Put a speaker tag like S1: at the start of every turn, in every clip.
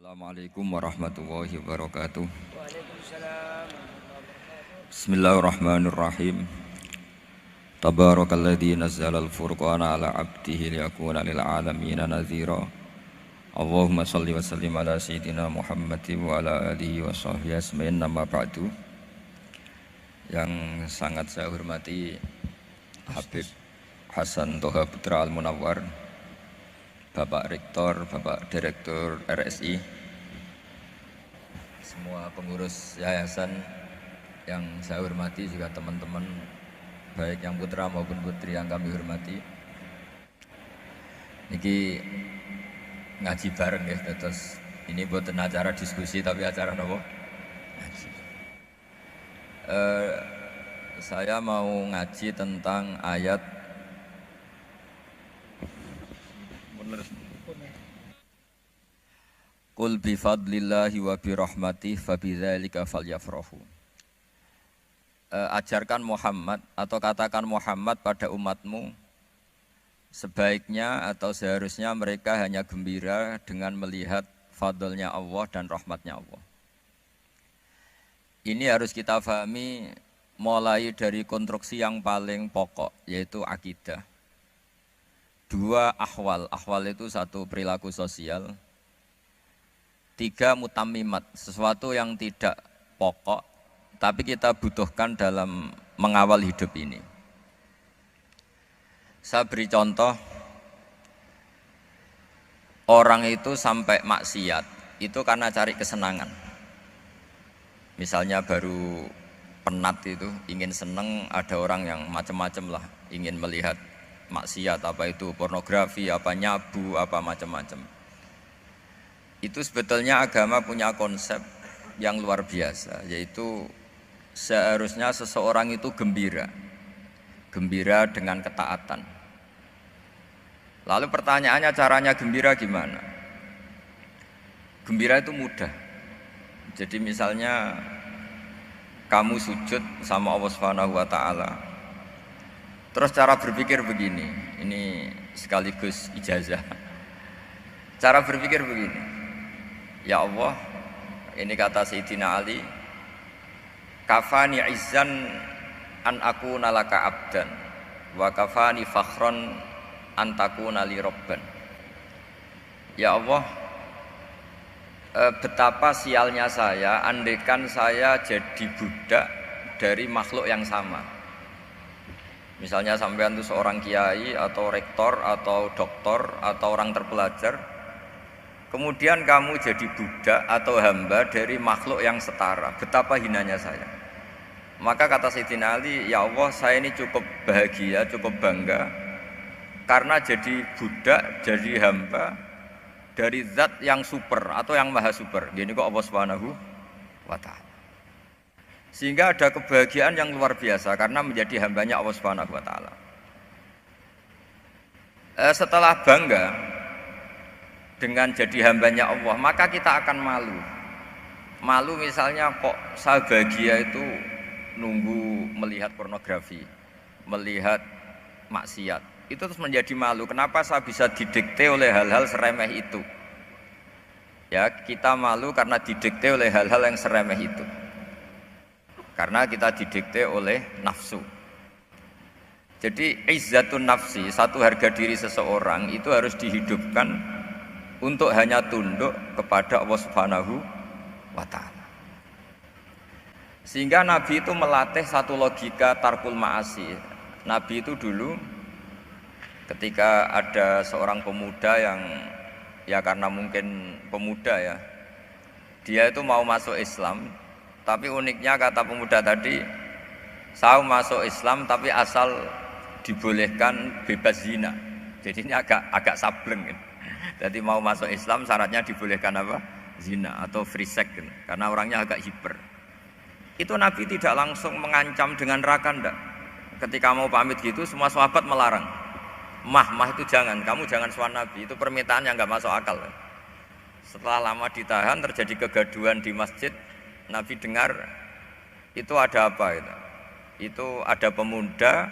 S1: Assalamualaikum warahmatullahi wabarakatuh.
S2: Waalaikumsalam.
S1: Bismillahirrahmanirrahim. Tabarakalladzi nazzala al-furqana ala 'abdihi liyakuna lil 'alamin nadhira. Allahumma shalli wa sallim ala sayyidina Muhammad wa ala alihi wa sahbihi ajmain. Amma ba'du. Yang sangat saya hormati Habib Hasan Toha Putra Al-Munawwar, Bapak Rektor, Bapak Direktur RSI, semua pengurus yayasan yang saya hormati, juga teman-teman baik yang putra maupun putri yang kami hormati. Niki ngaji bareng ya, terus ini buatan acara diskusi tapi acara nopo? Ngaji. Saya mau ngaji tentang ayat Qul bifadlillahi wa birahmatih fabidzalika falyafrahu. Ajarkan Muhammad atau katakan Muhammad pada umatmu, sebaiknya atau seharusnya mereka hanya gembira dengan melihat fadlnya Allah dan rahmatnya Allah. Ini harus kita pahami mulai dari konstruksi yang paling pokok, yaitu akidah. Dua ahwal, ahwal itu satu perilaku sosial. Tiga mutammimat, sesuatu yang tidak pokok tapi kita butuhkan dalam mengawal hidup ini. Saya beri contoh, orang itu sampai maksiat itu karena cari kesenangan. Misalnya baru penat itu, ingin seneng, ada orang yang macam-macam lah, ingin melihat maksiat, apa itu pornografi, apa nyabu, apa macam-macam. Itu sebetulnya agama punya konsep yang luar biasa, yaitu seharusnya seseorang itu gembira dengan ketaatan. Lalu pertanyaannya, caranya gembira gimana? Gembira itu mudah. Jadi misalnya kamu sujud sama Allah Subhanahu wa taala. Terus cara berpikir begini, ini sekaligus ijazah. Cara berpikir begini. Ya Allah, ini kata Sayyidina Ali, kafani izzan an akuna laka abdan wa kafani fakhron an takuna li robban. Ya Allah, betapa sialnya saya andaikan saya jadi budak dari makhluk yang sama. Misalnya sampean itu seorang kiai atau rektor atau doktor atau orang terpelajar, kemudian kamu jadi budak atau hamba dari makhluk yang setara, betapa hinanya saya. Maka kata Sayyidina Ali, ya Allah, saya ini cukup bahagia, cukup bangga karena jadi budak, jadi hamba dari zat yang super atau yang maha super. Gini kok Allah Subhanahu wa ta'ala. Sehingga ada kebahagiaan yang luar biasa karena menjadi hambanya Allah Subhanahu wa ta'ala. Setelah bangga dengan jadi hambanya Allah, maka kita akan malu. Malu misalnya, kok saya bahagia itu nunggu melihat pornografi, melihat maksiat. Itu terus menjadi malu. Kenapa saya bisa didikte oleh hal-hal seremeh itu? Ya, kita malu karena didikte oleh hal-hal yang seremeh itu. Karena kita didikte oleh nafsu. Jadi izzatun nafsi, satu harga diri seseorang itu harus dihidupkan untuk hanya tunduk kepada Allah Subhanahu wa ta'ala. Sehingga Nabi itu melatih satu logika tarkul ma'asi. Nabi itu dulu ketika ada seorang pemuda yang, ya karena mungkin pemuda ya, dia itu mau masuk Islam, tapi uniknya kata pemuda tadi, saya masuk Islam tapi asal dibolehkan bebas zina. Jadi ini agak sableng gitu. Jadi mau masuk Islam syaratnya dibolehkan apa? Zina atau free sex gitu. Karena orangnya agak hiper. Itu Nabi tidak langsung mengancam dengan neraka ndak. Ketika mau pamit gitu semua sahabat melarang. Mah itu jangan, kamu jangan suan Nabi. Itu permintaan yang enggak masuk akal. Setelah lama ditahan terjadi kegaduhan di masjid. Nabi dengar itu ada apa itu? Itu ada pemuda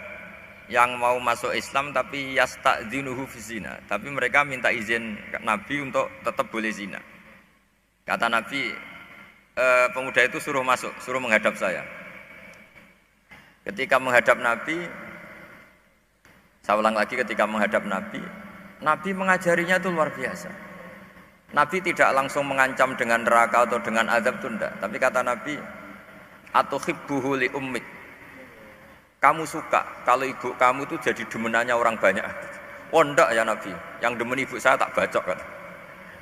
S1: yang mau masuk Islam tapi yasta'dzinuhu fi zina, tapi mereka minta izin Nabi untuk tetap boleh zina. Kata Nabi, pemuda itu suruh masuk, suruh menghadap saya. Ketika menghadap Nabi, saya ulang lagi, ketika menghadap Nabi, Nabi mengajarinya itu luar biasa. Nabi tidak langsung mengancam dengan neraka atau dengan azab, itu enggak. Tapi kata Nabi, atuhibbuhu li ummik. Kamu suka kalau ibu kamu itu jadi demenannya orang banyak. Oh enggak ya Nabi, yang demen ibu saya tak bacok kan.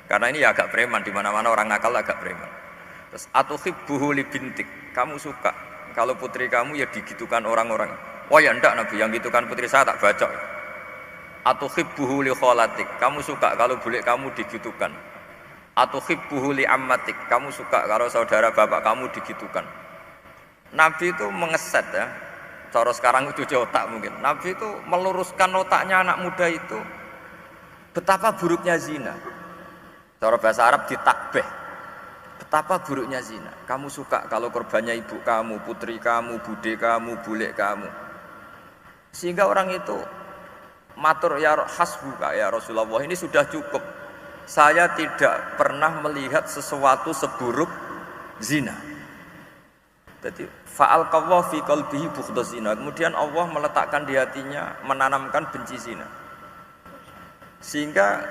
S1: Karena ini ya agak preman, di mana-mana orang nakal agak preman. Terus atuhibbuhu li bintik. Kamu suka kalau putri kamu ya digitukan orang-orang. Oh ya enggak Nabi, yang gitukan putri saya tak bacok. Atuhibbuhu li kholatik. Kamu suka kalau bule kamu digitukan. Atuhibbuhu li ammatik. Kamu suka kalau saudara bapak kamu digitukan. Nabi itu mengeset ya. Cara sekarang itu otak mungkin. Nabi itu meluruskan otaknya anak muda itu betapa buruknya zina. Cara bahasa Arab ditakbih. Betapa buruknya zina. Kamu suka kalau korbannya ibu kamu, putri kamu, bude kamu, bule kamu. Sehingga orang itu matur ya hasbuka ya Rasulullah, ini sudah cukup. Saya tidak pernah melihat sesuatu seburuk zina. Jadi fa'alqallahu fi qalbihi bughdaz zina. Kemudian Allah meletakkan di hatinya, menanamkan benci zina. Sehingga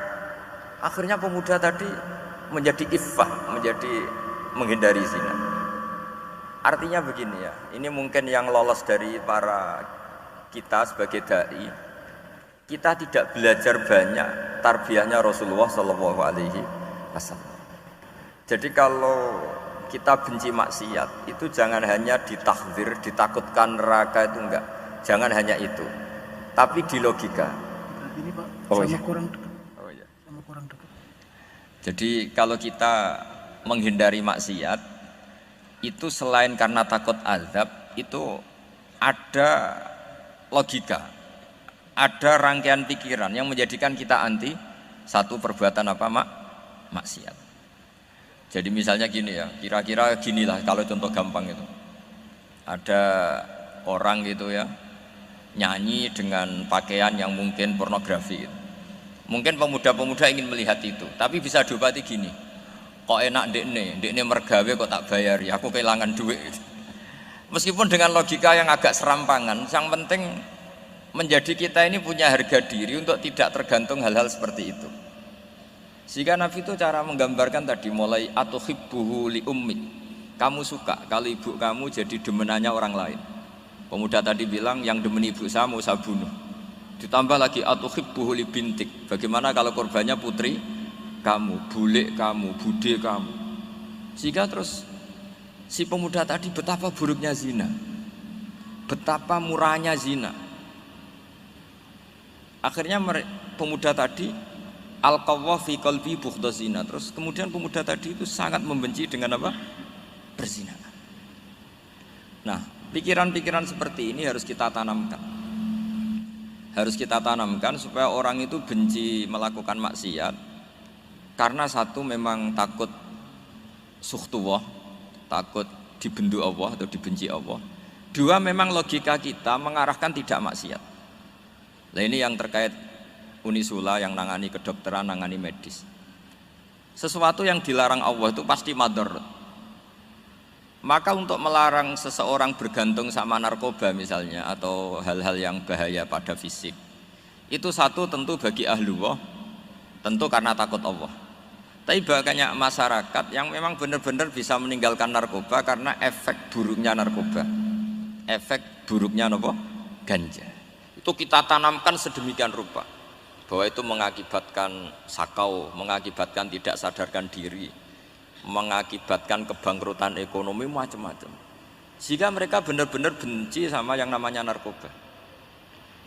S1: akhirnya pemuda tadi menjadi iffah, menjadi menghindari zina. Artinya begini ya, ini mungkin yang lolos dari para kita sebagai dai, kita tidak belajar banyak tarbiyahnya Rasulullah Shallallahu Alaihi Wasallam. Jadi kalau kita benci maksiat itu jangan hanya ditahdzir, ditakutkan neraka, itu enggak. Jangan hanya itu, tapi di logika.
S2: Ini Pak,
S1: Oh,
S2: sama
S1: iya.
S2: kurang dekat.
S1: Oh, iya.
S2: Sama kurang dekat.
S1: Jadi kalau kita menghindari maksiat itu selain karena takut azab, itu ada logika, ada rangkaian pikiran yang menjadikan kita anti satu perbuatan apa maksiat. Jadi misalnya gini ya, kira-kira ginilah kalau contoh gampang itu. Ada orang gitu ya, nyanyi dengan pakaian yang mungkin pornografi gitu. Mungkin pemuda-pemuda ingin melihat itu, tapi bisa diobati gini. Kok enak dekne mergawe kok tak bayari, aku kehilangan duit. Meskipun dengan logika yang agak serampangan, yang penting menjadi kita ini punya harga diri untuk tidak tergantung hal-hal seperti itu. Sehingga Nabi itu cara menggambarkan tadi mulai atuhibbuhu li ummik. Kamu suka kalau ibu kamu jadi demenannya orang lain. Pemuda tadi bilang yang demen ibu saya mau saya bunuh. Ditambah lagi atuhibbuhu li bintik. Bagaimana kalau korbannya putri kamu, bule kamu, bude kamu. Sehingga terus si pemuda tadi betapa buruknya zina, betapa murahnya zina. Akhirnya pemuda tadi alqawwa fi qalbi bughdaz zina. Terus kemudian pemuda tadi itu sangat membenci dengan apa? Perzinahan. Nah, pikiran-pikiran seperti ini harus kita tanamkan. Harus kita tanamkan supaya orang itu benci melakukan maksiat. Karena satu memang takut sukhtuwah, takut dibendu Allah atau dibenci Allah. Dua, memang logika kita mengarahkan tidak maksiat. Nah ini yang terkait Unisula yang nangani kedokteran, nangani medis. Sesuatu yang dilarang Allah itu pasti madharat. Maka untuk melarang seseorang bergantung sama narkoba misalnya atau hal-hal yang bahaya pada fisik, itu satu tentu bagi ahlullah, tentu karena takut Allah. Tapi banyak masyarakat yang memang benar-benar bisa meninggalkan narkoba karena efek buruknya narkoba, efek buruknya apa? Ganja. Itu kita tanamkan sedemikian rupa bahwa itu mengakibatkan sakau, mengakibatkan tidak sadarkan diri, mengakibatkan kebangkrutan ekonomi, macam-macam. Sehingga mereka benar-benar benci sama yang namanya narkoba.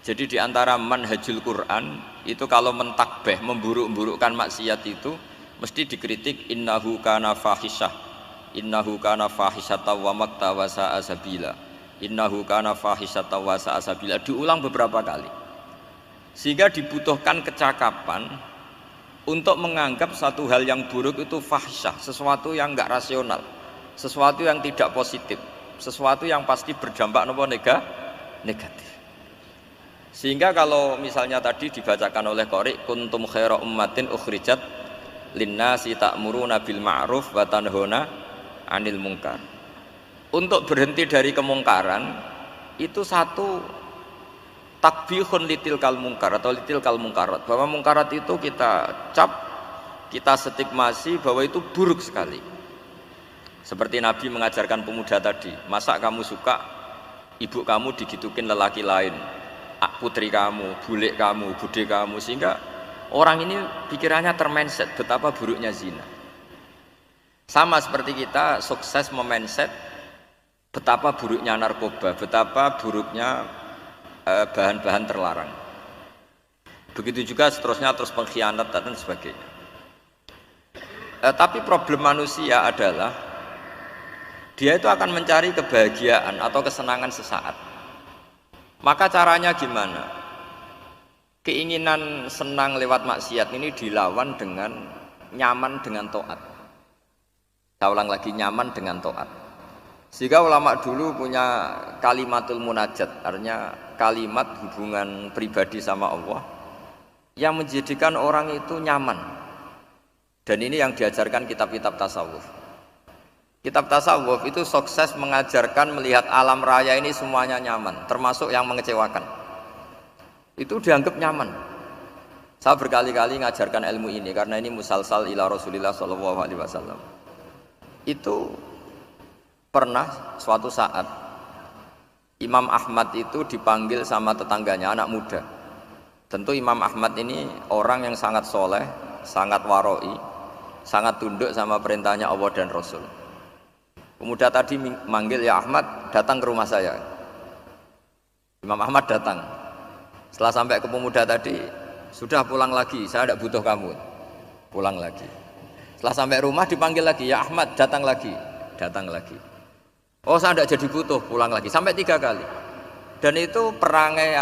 S1: Jadi di antara manhajul Quran itu kalau mentakbih, memburuk-burukkan maksiat itu mesti dikritik innahu kana fahisyah, innahu kana fahisyata wa makta wa sa'a sabila, innahu kana fahisyata wa sa'a sabila, diulang beberapa kali. Sehingga dibutuhkan kecakapan untuk menganggap satu hal yang buruk itu fahsyah, sesuatu yang enggak rasional, sesuatu yang tidak positif, sesuatu yang pasti berdampak negatif. Sehingga kalau misalnya tadi dibacakan oleh Qori kuntum khaira ummatin ukhrijat linnasi ta'muruna bil ma'ruf wa tanhauna 'anil munkar. Untuk berhenti dari kemungkaran itu satu takbihun litilkal munkar atau litilkal munkarat, bahwa munkarat itu kita cap, kita stigmasi bahwa itu buruk sekali. Seperti Nabi mengajarkan pemuda tadi, masa kamu suka ibu kamu digitukin lelaki lain, putri kamu, bulik kamu, bude kamu, sehingga orang ini pikirannya termindset betapa buruknya zina. Sama seperti kita sukses memindset betapa buruknya narkoba, betapa buruknya bahan-bahan terlarang. Begitu juga seterusnya, terus pengkhianat dan sebagainya. Tapi problem manusia adalah dia itu akan mencari kebahagiaan atau kesenangan sesaat. Maka caranya gimana? Keinginan senang lewat maksiat ini dilawan dengan nyaman dengan taat. Saya ulang lagi, nyaman dengan taat. Sehingga ulama dulu punya kalimatul munajat, artinya kalimat hubungan pribadi sama Allah yang menjadikan orang itu nyaman. Dan ini yang diajarkan kitab-kitab tasawuf. Kitab tasawuf itu sukses mengajarkan melihat alam raya ini semuanya nyaman, termasuk yang mengecewakan. Itu dianggap nyaman. Saya berkali-kali mengajarkan ilmu ini karena ini musalsal ila Rasulillah SAW. Itu pernah suatu saat Imam Ahmad itu dipanggil sama tetangganya, anak muda. Tentu Imam Ahmad ini orang yang sangat soleh, sangat waroi, sangat tunduk sama perintahnya Allah dan Rasul. Pemuda tadi manggil, ya Ahmad, datang ke rumah saya. Imam Ahmad datang. Setelah sampai ke pemuda tadi, sudah pulang lagi, saya tidak butuh kamu. Pulang lagi. Setelah sampai rumah dipanggil lagi, ya Ahmad, datang lagi. Datang lagi. Oh, saya tidak jadi butuh, pulang lagi. Sampai 3 kali. Dan itu perangai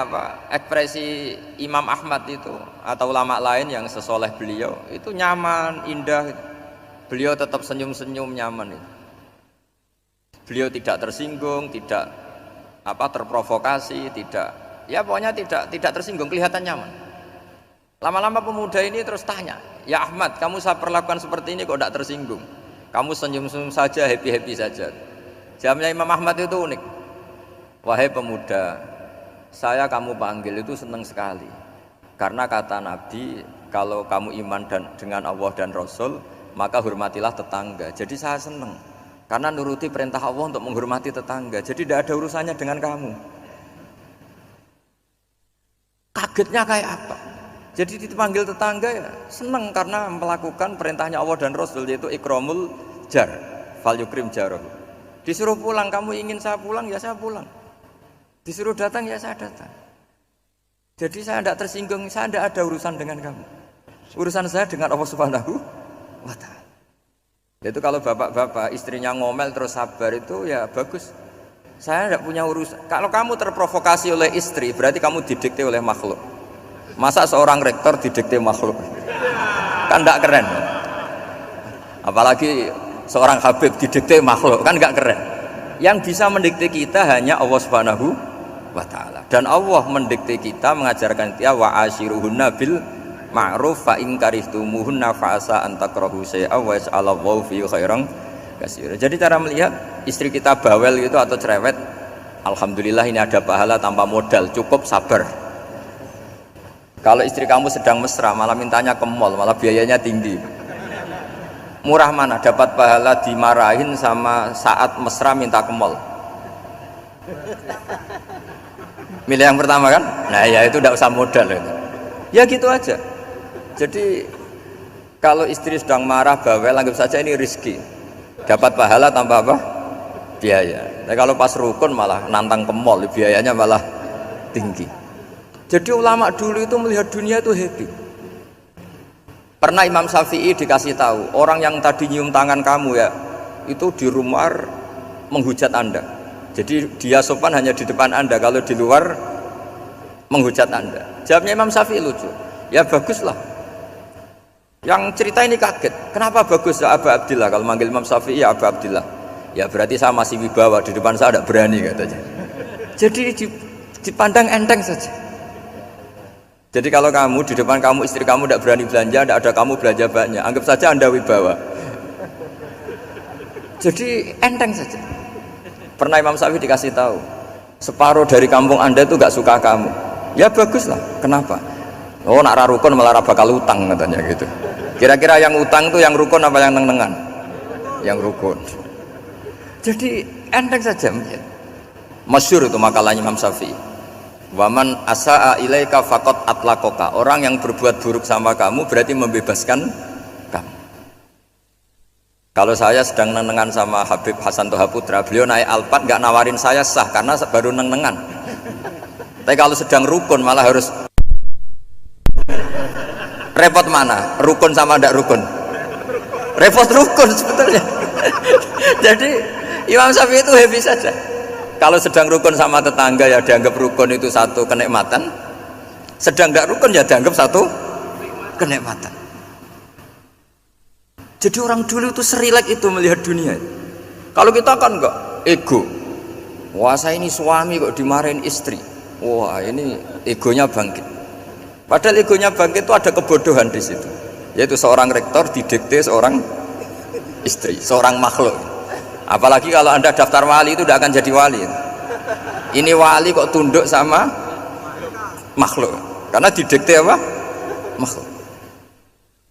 S1: ekspresi Imam Ahmad itu atau ulama lain yang sesoleh beliau itu nyaman, indah. Beliau tetap senyum-senyum, nyaman itu. Beliau tidak tersinggung, tidak terprovokasi, pokoknya tidak tersinggung, kelihatan nyaman. Lama-lama pemuda ini terus tanya, ya Ahmad, kamu saya perlakukan seperti ini kok tidak tersinggung? Kamu senyum-senyum saja, happy-happy saja. Jawabnya Imam Ahmad itu unik. Wahai pemuda, saya kamu panggil itu senang sekali. Karena kata Nabi, kalau kamu iman dengan Allah dan Rasul, maka hormatilah tetangga. Jadi saya senang. Karena nuruti perintah Allah untuk menghormati tetangga. Jadi tidak ada urusannya dengan kamu. Kagetnya kayak apa? Jadi dipanggil tetangga ya senang karena melakukan perintahnya Allah dan Rasul, yaitu ikramul jar, fal yukrim jarahu. Disuruh pulang, kamu ingin saya pulang, ya saya pulang. Disuruh datang, ya saya datang. Jadi saya tidak tersinggung, saya tidak ada urusan dengan kamu. Urusan saya dengan Allah Subhanahu wa Ta'ala. Itu kalau bapak-bapak istrinya ngomel terus sabar itu ya bagus. Saya tidak punya urusan. Kalau kamu terprovokasi oleh istri, berarti kamu didikte oleh makhluk. Masa seorang rektor didikte makhluk? Kan tidak keren. Apalagi seorang Habib didikte makhluk, kan enggak keren. Yang bisa mendikte kita hanya Allah Subhanahu wa Ta'ala. Dan Allah mendikte kita, mengajarkan kita wa ashiruhunna bil ma'ruf fa in karihtumuhunna fa asa an takrahu syai'a wa yaj'alallahu fi khairan katsira. Jadi cara melihat istri kita bawel gitu atau cerewet, alhamdulillah ini ada pahala tanpa modal, cukup sabar. Kalau istri kamu sedang mesra malah mintanya ke mall, malah biayanya tinggi. Murah mana dapat pahala dimarahin sama saat mesra minta ke mall? Milih yang pertama kan? Nah ya itu tidak usah modal itu. Ya gitu aja. Jadi kalau istri sedang marah bawel, anggap saja ini rezeki. Dapat pahala tanpa apa? Biaya. Nah, kalau pas rukun malah nantang ke mall, biayanya malah tinggi. Jadi ulama dulu itu melihat dunia itu happy. Pernah Imam Syafi'i dikasih tahu, orang yang tadi nyium tangan kamu ya, itu di rumah menghujat Anda. Jadi dia sopan hanya di depan Anda, kalau di luar menghujat Anda. Jawabnya Imam Syafi'i lucu. Ya baguslah. Yang cerita ini kaget. Kenapa bagus ya Aba Abdillah? Kalau manggil Imam Syafi'i ya Aba Abdillah. Ya berarti saya masih wibawa, di depan saya tidak berani katanya. Jadi dipandang enteng saja. Jadi kalau kamu di depan kamu istri kamu tidak berani belanja, tidak ada kamu belanja banyak, anggap saja Anda wibawa. Jadi enteng saja. Pernah Imam Syafi'i dikasih tahu, separuh dari kampung Anda itu gak suka kamu. Ya baguslah. Kenapa? Oh nak rukun malah bakal utang katanya gitu. Kira-kira yang utang itu yang rukun apa yang neng-nengan? Yang rukun. Jadi enteng saja. Masyhur itu makalahnya Imam Syafi'i. Waman asa'a ilaika faqad atlaqaka. Orang yang berbuat buruk sama kamu berarti membebaskan kamu. Kalau saya sedang nenengan sama Habib Hasan Toha Putra, beliau naik Alphard nggak nawarin saya sah karena baru nenengan. Tapi kalau sedang rukun malah harus repot mana? Rukun sama ndak rukun? Repot rukun sebetulnya. Jadi Imam Syafi'i itu happy saja. Kalau sedang rukun sama tetangga ya dianggap rukun itu satu kenikmatan, sedang tidak rukun ya dianggap satu kenikmatan. Jadi orang dulu itu serilek itu melihat dunia. Kalau kita kan enggak, ego. Wah saya ini suami kok dimarahin istri. Wah ini egonya bangkit. Padahal egonya bangkit itu ada kebodohan di situ. Yaitu seorang rektor didikte seorang istri, seorang makhluk. Apalagi kalau Anda daftar wali itu tidak akan jadi wali. Ini wali kok tunduk sama makhluk. Karena didikte apa? Makhluk.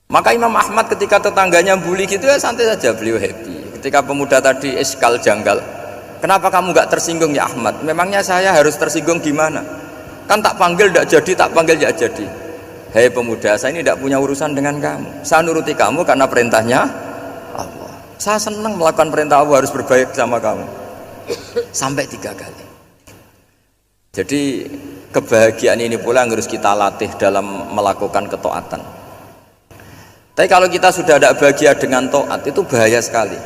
S1: Maka Imam Ahmad ketika tetangganya bully gitu ya santai saja, beliau happy. Ketika pemuda tadi iskal janggal, kenapa kamu gak tersinggung ya Ahmad? Memangnya saya harus tersinggung gimana? Kan tak panggil tidak jadi, tak panggil tidak jadi. Hei pemuda, saya ini tidak punya urusan dengan kamu. Saya nuruti kamu karena perintahnya Allah. Saya senang melakukan perintah Allah, harus berbaik sama kamu. Sampai 3 kali. Jadi kebahagiaan ini pula yang harus kita latih dalam melakukan ketaatan. Tapi kalau kita sudah tidak bahagia dengan taat, itu bahaya sekali.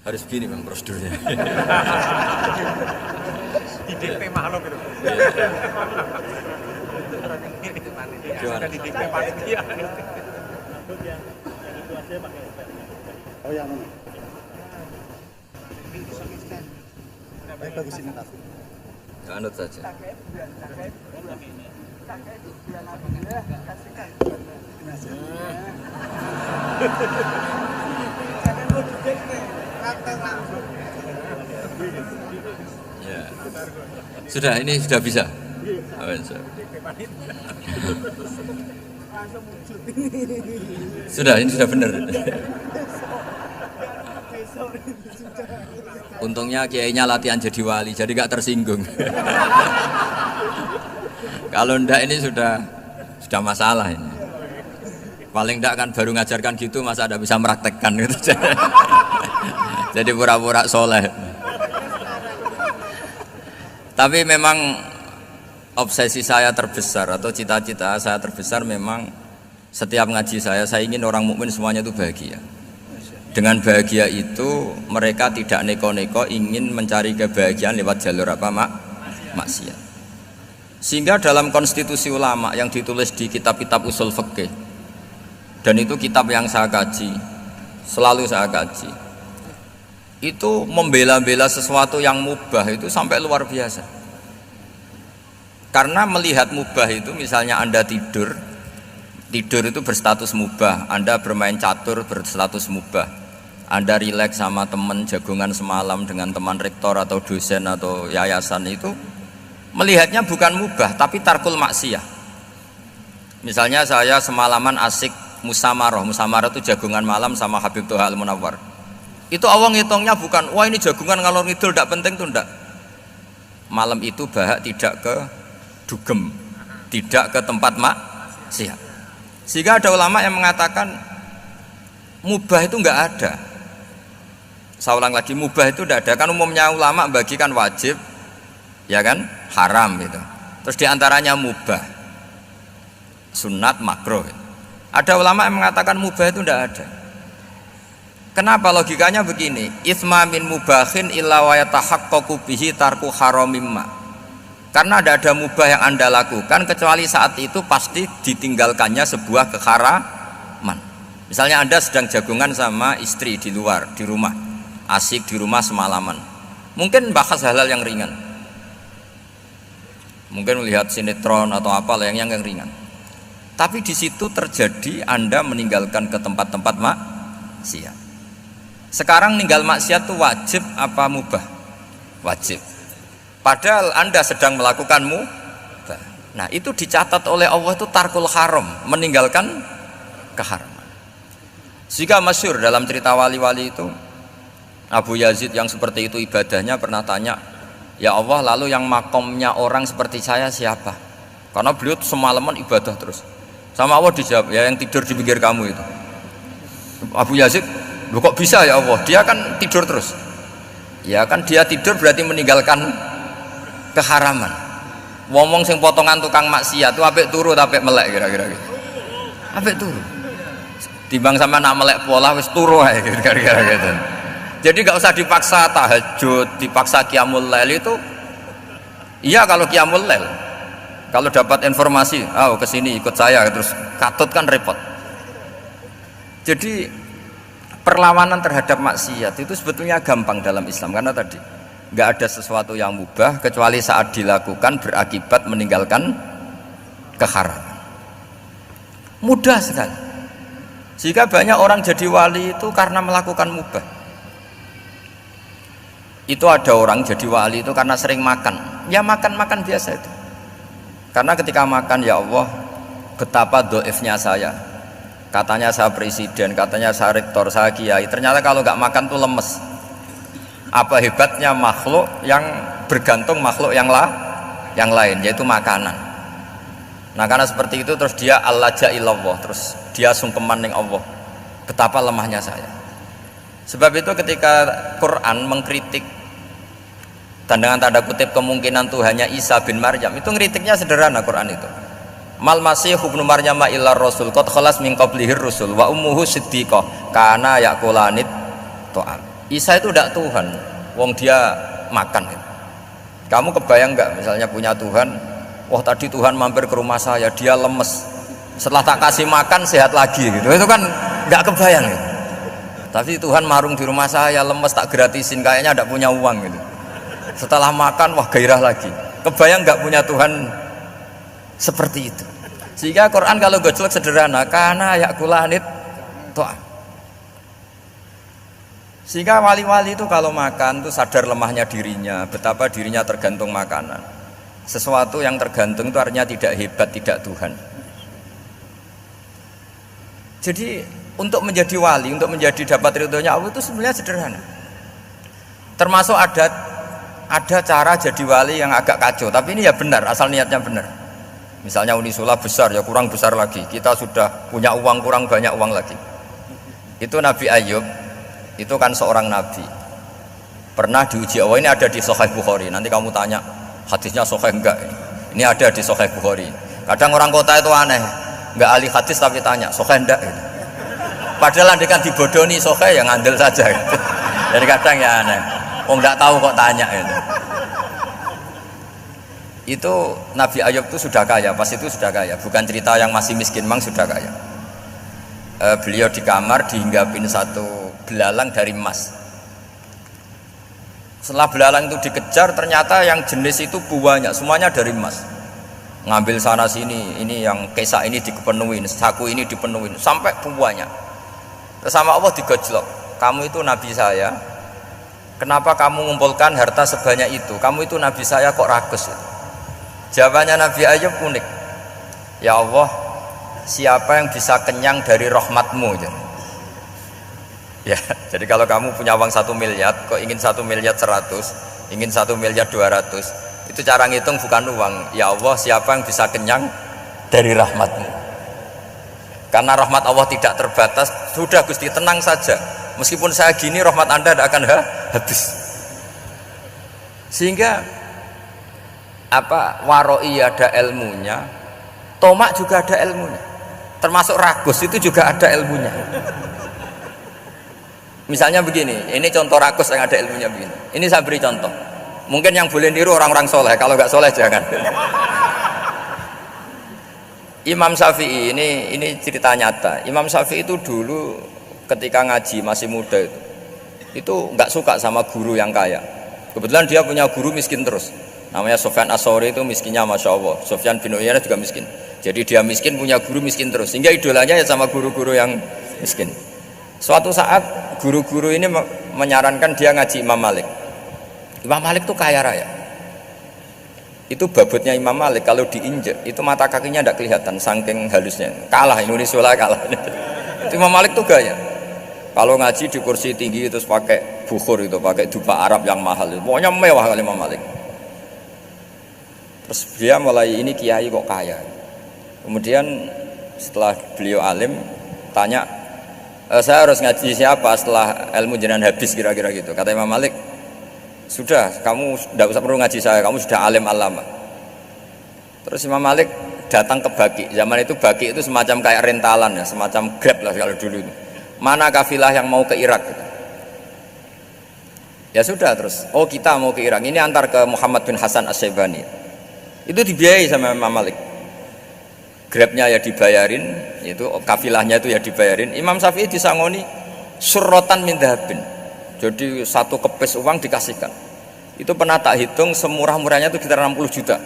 S1: Harus begini bang prosedurnya.
S2: Didikte makhluk itu. Sudah didikte panitia.
S3: Oh yang mana? Baik bagus ini tak.
S1: Anut saja. Ya. Sudah, ini sudah bisa. Sudah, ini sudah benar. Untungnya kiainya latihan jadi wali, jadi gak tersinggung. Kalau ndak ini sudah masalah ini. Paling ndak kan baru ngajarkan gitu, masa ada bisa meraktekkan gitu. Jadi pura-pura soleh. Tapi memang obsesi saya terbesar atau cita-cita saya terbesar memang setiap ngaji saya ingin orang mukmin semuanya itu bahagia. Dengan bahagia itu mereka tidak neko-neko ingin mencari kebahagiaan lewat jalur apa maksiat. Sehingga dalam konstitusi ulama yang ditulis di kitab-kitab usul fikih, dan itu kitab yang saya kaji, selalu saya kaji, itu membela-bela sesuatu yang mubah itu sampai luar biasa. Karena melihat mubah itu, misalnya Anda tidur itu berstatus mubah, Anda bermain catur berstatus mubah, Anda rileks sama teman jagungan semalam dengan teman rektor atau dosen atau yayasan, itu melihatnya bukan mubah tapi tarkul maksiyah. Misalnya saya semalaman asik musamarah itu jagungan malam sama Habib Toha Al-Munawwar. Itu awang ngitungnya bukan, wah ini jagungan ngalor ngidul tidak penting tuh, enggak. Malam itu bahak tidak ke dugem, tidak ke tempat maksiat. Sehingga ada ulama yang mengatakan mubah itu enggak ada. Saya ulang lagi, mubah itu enggak ada. Kan umumnya ulama bagikan wajib, ya kan, haram gitu. Terus diantaranya mubah, sunat, makruh. Ada ulama yang mengatakan mubah itu enggak ada. Kenapa logikanya begini? Itsma min mubahin illa wa yatahaqqaqu bihi tarku haramimma. Karena tidak ada mubah yang Anda lakukan kecuali saat itu pasti ditinggalkannya sebuah keharaman. Misalnya Anda sedang jagungan sama istri di luar, di rumah, asik di rumah semalaman. Mungkin bahas hal-hal yang ringan. Mungkin melihat sinetron atau apa yang ringan. Tapi di situ terjadi Anda meninggalkan ke tempat-tempat maksiat. Sekarang ninggal maksiat itu wajib apa mubah? Wajib. Padahal Anda sedang melakukan mubah. Nah, itu dicatat oleh Allah itu tarkul haram, meninggalkan keharaman. Jika masyhur dalam cerita wali-wali itu, Abu Yazid yang seperti itu ibadahnya pernah tanya, "Ya Allah, lalu yang makomnya orang seperti saya siapa?" Karena beliau semalaman ibadah terus. Sama Allah dijawab, "Ya yang tidur di pinggir kamu itu." Abu Yazid, "Loh kok bisa ya Allah? Dia kan tidur terus." Ya kan dia tidur berarti meninggalkan keharaman. Ngomong sing potongan tukang maksiat itu apik turu apik melek kira-kira gitu. Apik turu. Timbang sama nak melek pola wis turu ae kira-kira gitu. Jadi nggak usah dipaksa tahajud, dipaksa qiyamul lail itu. Iya kalau qiyamul lail. Kalau dapat informasi, kesini ikut saya terus katut kan repot. Jadi perlawanan terhadap maksiat itu sebetulnya gampang dalam Islam karena tadi nggak ada sesuatu yang mubah kecuali saat dilakukan berakibat meninggalkan keharaman. Mudah sekali. Jika banyak orang jadi wali itu karena melakukan mubah. Itu ada orang jadi wali itu karena sering makan. Ya makan biasa itu. Karena ketika makan, ya Allah, betapa doifnya saya. Katanya saya presiden, katanya saya rektor, saya kiai. Ternyata kalau nggak makan tuh lemes. Apa hebatnya makhluk yang bergantung makhluk yang lain, yaitu makanan. Nah karena seperti itu terus dia al-laja ilallah, terus dia sungkeman ning Allah. Betapa lemahnya saya. Sebab itu ketika Quran mengkritik dan dengan tanda kutip kemungkinan Tuhannya Isa bin Maryam, itu ngeritiknya sederhana Quran itu. Mal masih ibnu Maryam illa rasul qad khalas min qablihir rusul wa ummuhu siddiqah kana yaqulanit ta'am. Isa itu tidak Tuhan, wong dia makan. Kamu kebayang nggak misalnya punya Tuhan, wah tadi Tuhan mampir ke rumah saya, dia lemes, setelah tak kasih makan sehat lagi gitu. Itu kan nggak kebayang gitu. Tapi Tuhan marung di rumah saya, lemes tak gratisin, kayaknya tidak punya uang gitu. Setelah makan, wah gairah lagi. Kebayang nggak punya Tuhan seperti itu. Sehingga Quran kalau gojlok sederhana, karena yakulanit to'am. Sehingga wali-wali itu kalau makan itu sadar lemahnya dirinya, betapa dirinya tergantung makanan. Sesuatu yang tergantung itu artinya tidak hebat, tidak Tuhan. Jadi untuk menjadi wali, untuk menjadi dapat ridhonya Allah itu sebenarnya sederhana. Termasuk ada cara jadi wali yang agak kacau, tapi ini ya benar, asal niatnya benar. Misalnya Unisula besar, ya kurang besar lagi. Kita sudah punya uang, kurang banyak uang lagi. Itu Nabi Ayub, itu kan seorang nabi. Pernah diuji Allah, ini ada di Sahih Bukhari. Nanti kamu tanya, hadisnya Sahih enggak? Ini ada di Sahih Bukhari. Kadang orang kota itu aneh, enggak ahli hadis tapi tanya, Sahih enggak? Padahal andikan dibodoni Sahih, yang ngandel saja. Gitu. Jadi kadang ya aneh. Enggak tahu kok tanya itu. Itu Nabi Ayub itu sudah kaya, pas itu sudah kaya, bukan cerita yang masih miskin, memang sudah kaya. Beliau di kamar dihinggapin satu belalang dari emas. Setelah belalang itu dikejar, ternyata yang jenis itu banyak, semuanya dari emas. Ngambil sana sini, ini yang kesak ini dipenuhin, saku ini dipenuhin, sampai banyak. Terus sama Allah digojlok, kamu itu nabi saya. Kenapa kamu mengumpulkan harta sebanyak itu? Kamu itu nabi saya kok rakus itu? Jawabannya Nabi Ayub unik. Ya Allah, siapa yang bisa kenyang dari rahmatmu? Ya, jadi kalau kamu punya uang 1 miliar, kok ingin 1 miliar 100, ingin 1 miliar 200, itu cara ngitung bukan uang. Ya Allah, siapa yang bisa kenyang dari rahmatmu? Karena rahmat Allah tidak terbatas. Sudah Gusti, tenang saja. Meskipun saya gini, rahmat Anda tidak akan habis. Sehingga waroi ada ilmunya, tomak juga ada ilmunya, termasuk ragus itu juga ada ilmunya. Misalnya begini, ini contoh rakus yang ada ilmunya begini. Ini saya beri contoh. Mungkin yang boleh niru orang-orang soleh, kalau nggak soleh jangan. Imam Syafi'i ini cerita nyata. Imam Syafi'i itu dulu ketika ngaji masih muda itu nggak suka sama guru yang kaya. Kebetulan dia punya guru miskin terus. Namanya Sufyan As-Tsauri, itu miskinnya masya Allah. Sufyan bin Uyainah juga miskin. Jadi dia miskin punya guru miskin terus. Sehingga idolanya ya sama guru-guru yang miskin. Suatu saat guru-guru ini menyarankan dia ngaji Imam Malik. Imam Malik tuh kaya raya. Itu babutnya Imam Malik kalau diinjek itu mata kakinya tidak kelihatan saking halusnya. Kalah Indonesia lah kalah. Itu Imam Malik tuh gaya. Kalau ngaji di kursi tinggi terus pakai bukhur itu, pakai dupa Arab yang mahal itu. Pokoknya mewah kali Imam Malik. Terus dia mulai ini kiai kok kaya. Kemudian setelah beliau alim tanya, saya harus ngaji siapa setelah ilmu jenengan habis kira-kira gitu. Kata Imam Malik, sudah kamu tidak usah perlu ngaji saya, kamu sudah alim alama. Terus Imam Malik datang ke Baki. Zaman itu Baki itu semacam kayak rentalan ya, semacam Grab lah kalau dulu itu. Mana kafilah yang mau ke Irak gitu. Ya sudah terus, oh kita mau ke Irak, ini antar ke Muhammad bin Hasan As-Syaibani. Itu dibiayai sama Imam Malik. Grabnya ya dibayarin, itu kafilahnya itu ya dibayarin. Imam Syafi'i disangoni surrotan min dhahabin. Jadi satu kepes uang dikasihkan. Itu pernah tak hitung semurah-murahnya itu sekitar 60 juta.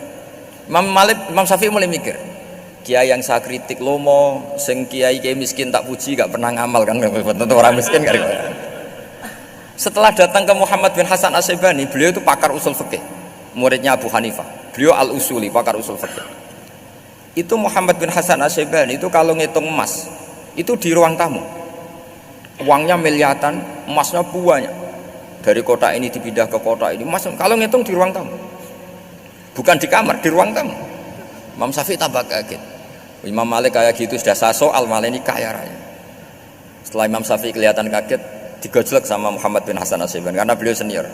S1: Imam Syafi'i mulai mikir, kiai yang saya kritik lomo, sing kiai miskin tak puji, gak pernah ngamal kan, tentu orang miskin kan. Setelah datang ke Muhammad bin Hasan As-Syaibani, beliau itu pakar usul fikih, muridnya Abu Hanifah. Beliau al-usuli, pakar usul fikih. Itu Muhammad bin Hasan As-Syaibani itu kalau ngitung emas itu di ruang tamu, uangnya miliaran, emasnya banyak, dari kota ini dipindah ke kota ini, emas kalau ngitung di ruang tamu, bukan di kamar, di ruang tamu. Imam Syafi'i tambah kaget. Imam Malik kayak gitu sudah saya soal, malah ini kaya raya. Setelah Imam Syafi'i kelihatan kaget, digojlok sama Muhammad bin Hasan As-Syaibani karena beliau senior.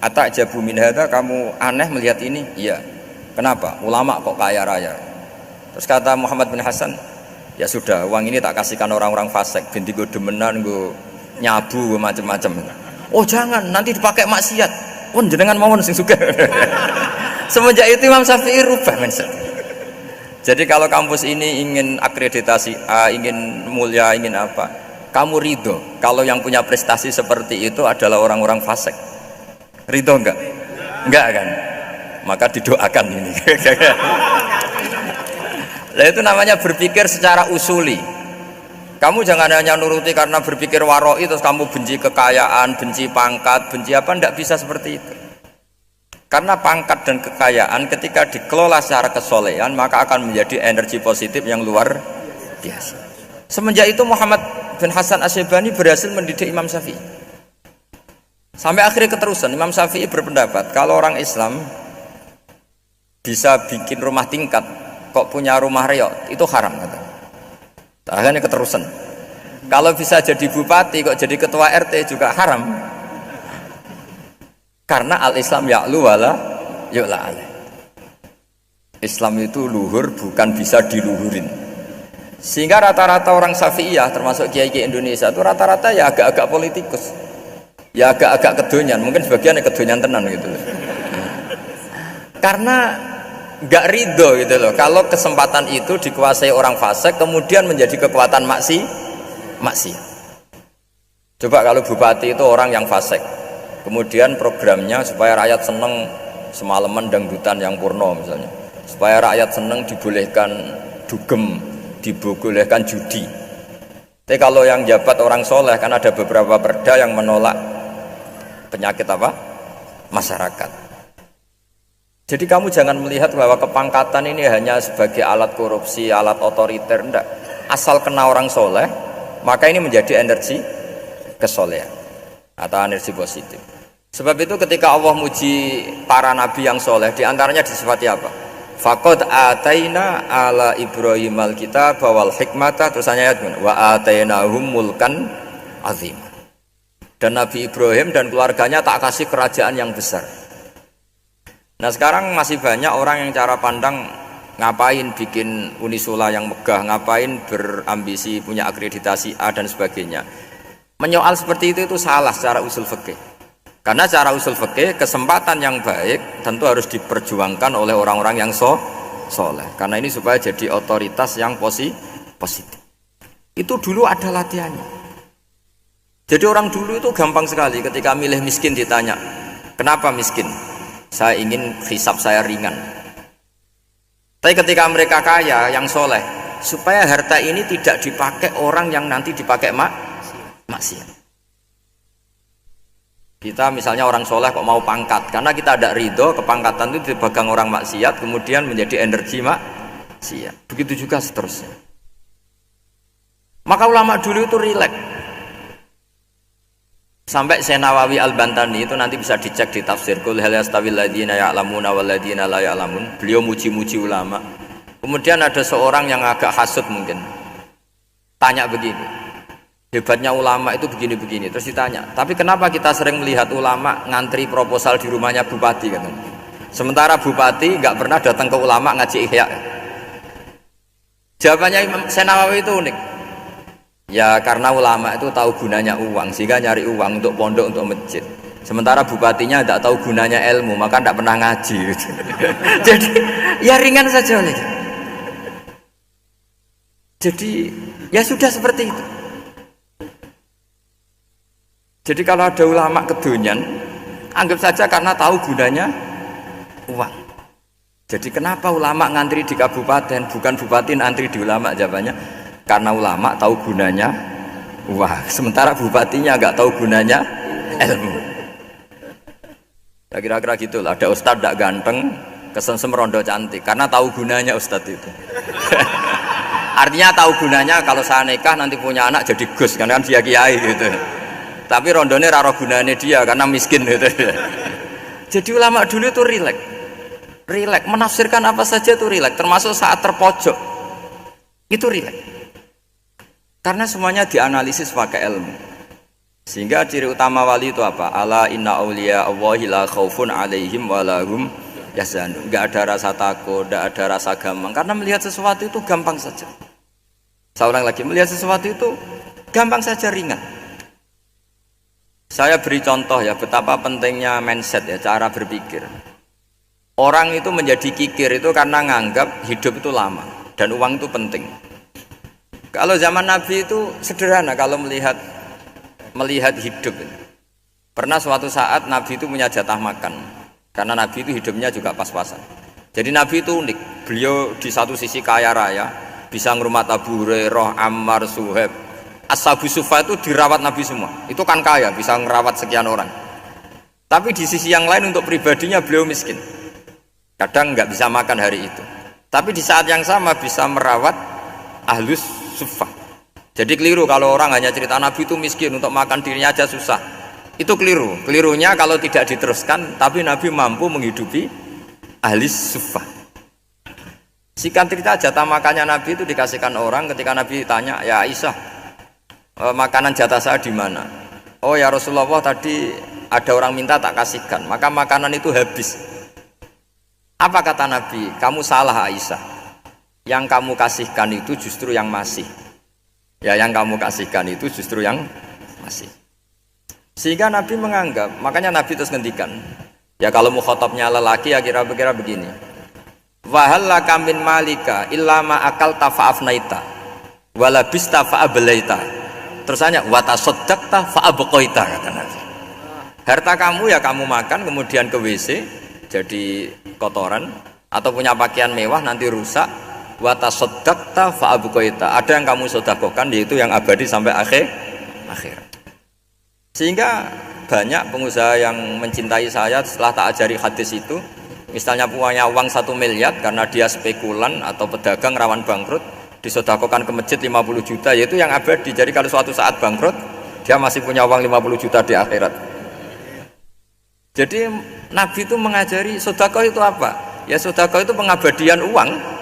S1: Ata'jabu min hadza, kamu aneh melihat ini? Iya. Kenapa? Ulama kok kaya raya. Terus kata Muhammad bin Hasan, ya sudah, uang ini tak kasihkan orang-orang fasik, binti gue demenan, gue nyabu, gue macam-macam. Oh jangan, nanti dipakai maksiat. Oh jenengan mawon sing suka. Semenjak itu Imam Syafi'i rubah mindset. Jadi kalau kampus ini ingin akreditasi A, ingin mulia, ingin apa, kamu ridho kalau yang punya prestasi seperti itu adalah orang-orang fasik. Ridho enggak? Enggak kan? Maka didoakan ini. Nah itu namanya berpikir secara usuli. Kamu jangan hanya nuruti karena berpikir waroi terus kamu benci kekayaan, benci pangkat, benci apa, tidak bisa seperti itu. Karena pangkat dan kekayaan ketika dikelola secara kesolehan maka akan menjadi energi positif yang luar biasa. Semenjak itu Muhammad bin Hasan As-Syaibani berhasil mendidik Imam Syafi'i. Sampai akhirnya keterusan Imam Syafi'i berpendapat kalau orang Islam bisa bikin rumah tingkat kok punya rumah reot itu haram kata. Akhirnya keterusan. Kalau bisa jadi bupati kok jadi ketua RT juga haram. Karena al-Islam ya'lu wala yu'la alaih. Islam itu luhur bukan bisa diluhurin. Sehingga rata-rata orang Syafi'iyah termasuk kiai-kiai Indonesia itu rata-rata ya agak-agak politikus. Ya agak-agak kedonyan, mungkin sebagian yang kedonyan tenan gitu. Karena nggak ridho gitu loh kalau kesempatan itu dikuasai orang fasik kemudian menjadi kekuatan maksiat. Coba kalau bupati itu orang yang fasik, kemudian programnya supaya rakyat seneng semalaman dangdutan yang purno misalnya, supaya rakyat seneng dibolehkan dugem, dibolehkan judi. Tapi kalau yang jabat orang soleh kan ada beberapa perda yang menolak penyakit apa? Masyarakat. Jadi kamu jangan melihat bahwa kepangkatan ini hanya sebagai alat korupsi, alat otoriter, enggak. Asal kena orang soleh, maka ini menjadi energi kesolehan atau energi positif. Sebab itu ketika Allah muji para nabi yang soleh, diantaranya disifati apa? Faqad ataina ala Ibrahim al-kitab wal hikmata, terusannya ayat wa atainahum mulkan azim. Dan Nabi Ibrahim dan keluarganya tak kasih kerajaan yang besar. Nah sekarang masih banyak orang yang cara pandang ngapain bikin unisula yang megah, ngapain berambisi punya akreditasi A dan sebagainya. Menyoal seperti itu salah secara usul fikih. Karena secara usul fikih kesempatan yang baik tentu harus diperjuangkan oleh orang-orang yang soleh. Karena ini supaya jadi otoritas yang positif. Itu dulu ada latihannya. Jadi orang dulu itu gampang sekali ketika milih miskin ditanya, kenapa miskin? Saya ingin hisab saya ringan. Tapi ketika mereka kaya yang soleh, supaya harta ini tidak dipakai orang yang nanti dipakai maksiat. Kita misalnya orang soleh kok mau pangkat, karena kita ada ridho kepangkatan itu dipegang orang maksiat, kemudian menjadi energi maksiat. Begitu juga seterusnya. Maka ulama dulu itu rileks. Sampai Syekh Nawawi Al-Bantani itu nanti bisa dicek di tafsir Qul hal yastawil ladzina ya'lamuna wal ladzina la ya'lamun. Beliau muji-muji ulama. Kemudian ada seorang yang agak hasud mungkin. Tanya begini. Hebatnya ulama itu begini-begini. Terus ditanya, tapi kenapa kita sering melihat ulama ngantri proposal di rumahnya bupati katanya. Sementara bupati nggak pernah datang ke ulama ngaji ihya. Jawabannya Imam Syekh Nawawi itu unik. Ya karena ulama itu tahu gunanya uang, sehingga nyari uang untuk pondok, untuk masjid. Sementara bupatinya tidak tahu gunanya ilmu, maka tidak pernah ngaji. Jadi ya ringan saja nih. Jadi ya sudah seperti itu. Jadi kalau ada ulama kedonyan, anggap saja karena tahu gunanya uang. Jadi kenapa ulama ngantri di kabupaten, bukan bupati ngantri di ulama? Jawabannya karena ulama tahu gunanya uang, sementara bupatinya nggak tahu gunanya ilmu. Ya, kira-kira gitulah. Ada ustadz tidak ganteng, kesensem rondo cantik, karena tahu gunanya ustadz itu. Artinya tahu gunanya kalau saya nikah nanti punya anak jadi gus, karena kan dia kiai gitu. Tapi rondone raro gunanya dia karena miskin gitu. Jadi ulama dulu itu rileks, menafsirkan apa saja itu rileks, termasuk saat terpojok itu rileks. Karena semuanya dianalisis pakai ilmu. Sehingga ciri utama wali itu apa? Ala inna awliya Allahi la khaufun alaihim walahum yahzanun. Enggak ada rasa takut, enggak ada rasa gampang. Karena melihat sesuatu itu gampang saja. Saya ulang lagi, melihat sesuatu itu gampang saja, ringan. Saya beri contoh ya betapa pentingnya mindset ya, cara berpikir. Orang itu menjadi kikir itu karena nganggap hidup itu lama dan uang itu penting. Kalau zaman Nabi itu sederhana kalau melihat hidup. Pernah suatu saat Nabi itu punya jatah makan, karena Nabi itu hidupnya juga pas-pasan. Jadi Nabi itu unik. Beliau di satu sisi kaya raya, bisa ngurmat Abu Hurairah, Ammar, Suhaib. Ashabu Sufa itu dirawat Nabi semua. Itu kan kaya, bisa ngerawat sekian orang. Tapi di sisi yang lain untuk pribadinya beliau miskin. Kadang nggak bisa makan hari itu. Tapi di saat yang sama bisa merawat Ahlus Sufa. Jadi keliru kalau orang hanya cerita Nabi itu miskin, untuk makan dirinya aja susah. Itu keliru. Kelirunya kalau tidak diteruskan, tapi Nabi mampu menghidupi Ahlus Sufa. Singkat cerita, jatah makannya Nabi itu dikasihkan orang ketika Nabi ditanya, ya Aisyah, makanan jatah saya di mana? Oh ya Rasulullah, tadi ada orang minta tak kasihkan, maka makanan itu habis. Apa kata Nabi? Kamu salah Aisyah. Yang kamu kasihkan itu justru yang masih. Ya yang kamu kasihkan itu justru yang masih. Sehingga Nabi menganggap, makanya Nabi terus ngendikan. Ya kalau mukhatabnya lelaki ya kira-kira begini. Wahal laka min malika illa ma akalta fa'afnaita walabista fa'ablaita. Terusannya watasaddaqta fa'abqaita, kata Nabi. Harta kamu ya kamu makan kemudian ke WC jadi kotoran, atau punya pakaian mewah nanti rusak. Watasaddaqta fa'abqaita. Ada yang kamu sedekahkan, yaitu yang abadi sampai akhir. Sehingga banyak pengusaha yang mencintai saya setelah tak ajari hadis itu, misalnya punya uang 1 miliar karena dia spekulan atau pedagang rawan bangkrut, disedekahkan ke masjid 50 juta, yaitu yang abadi. Jadi kalau suatu saat bangkrut, dia masih punya uang 50 juta di akhirat. Jadi Nabi itu mengajari sedekah itu apa? Ya sedekah itu pengabadian uang.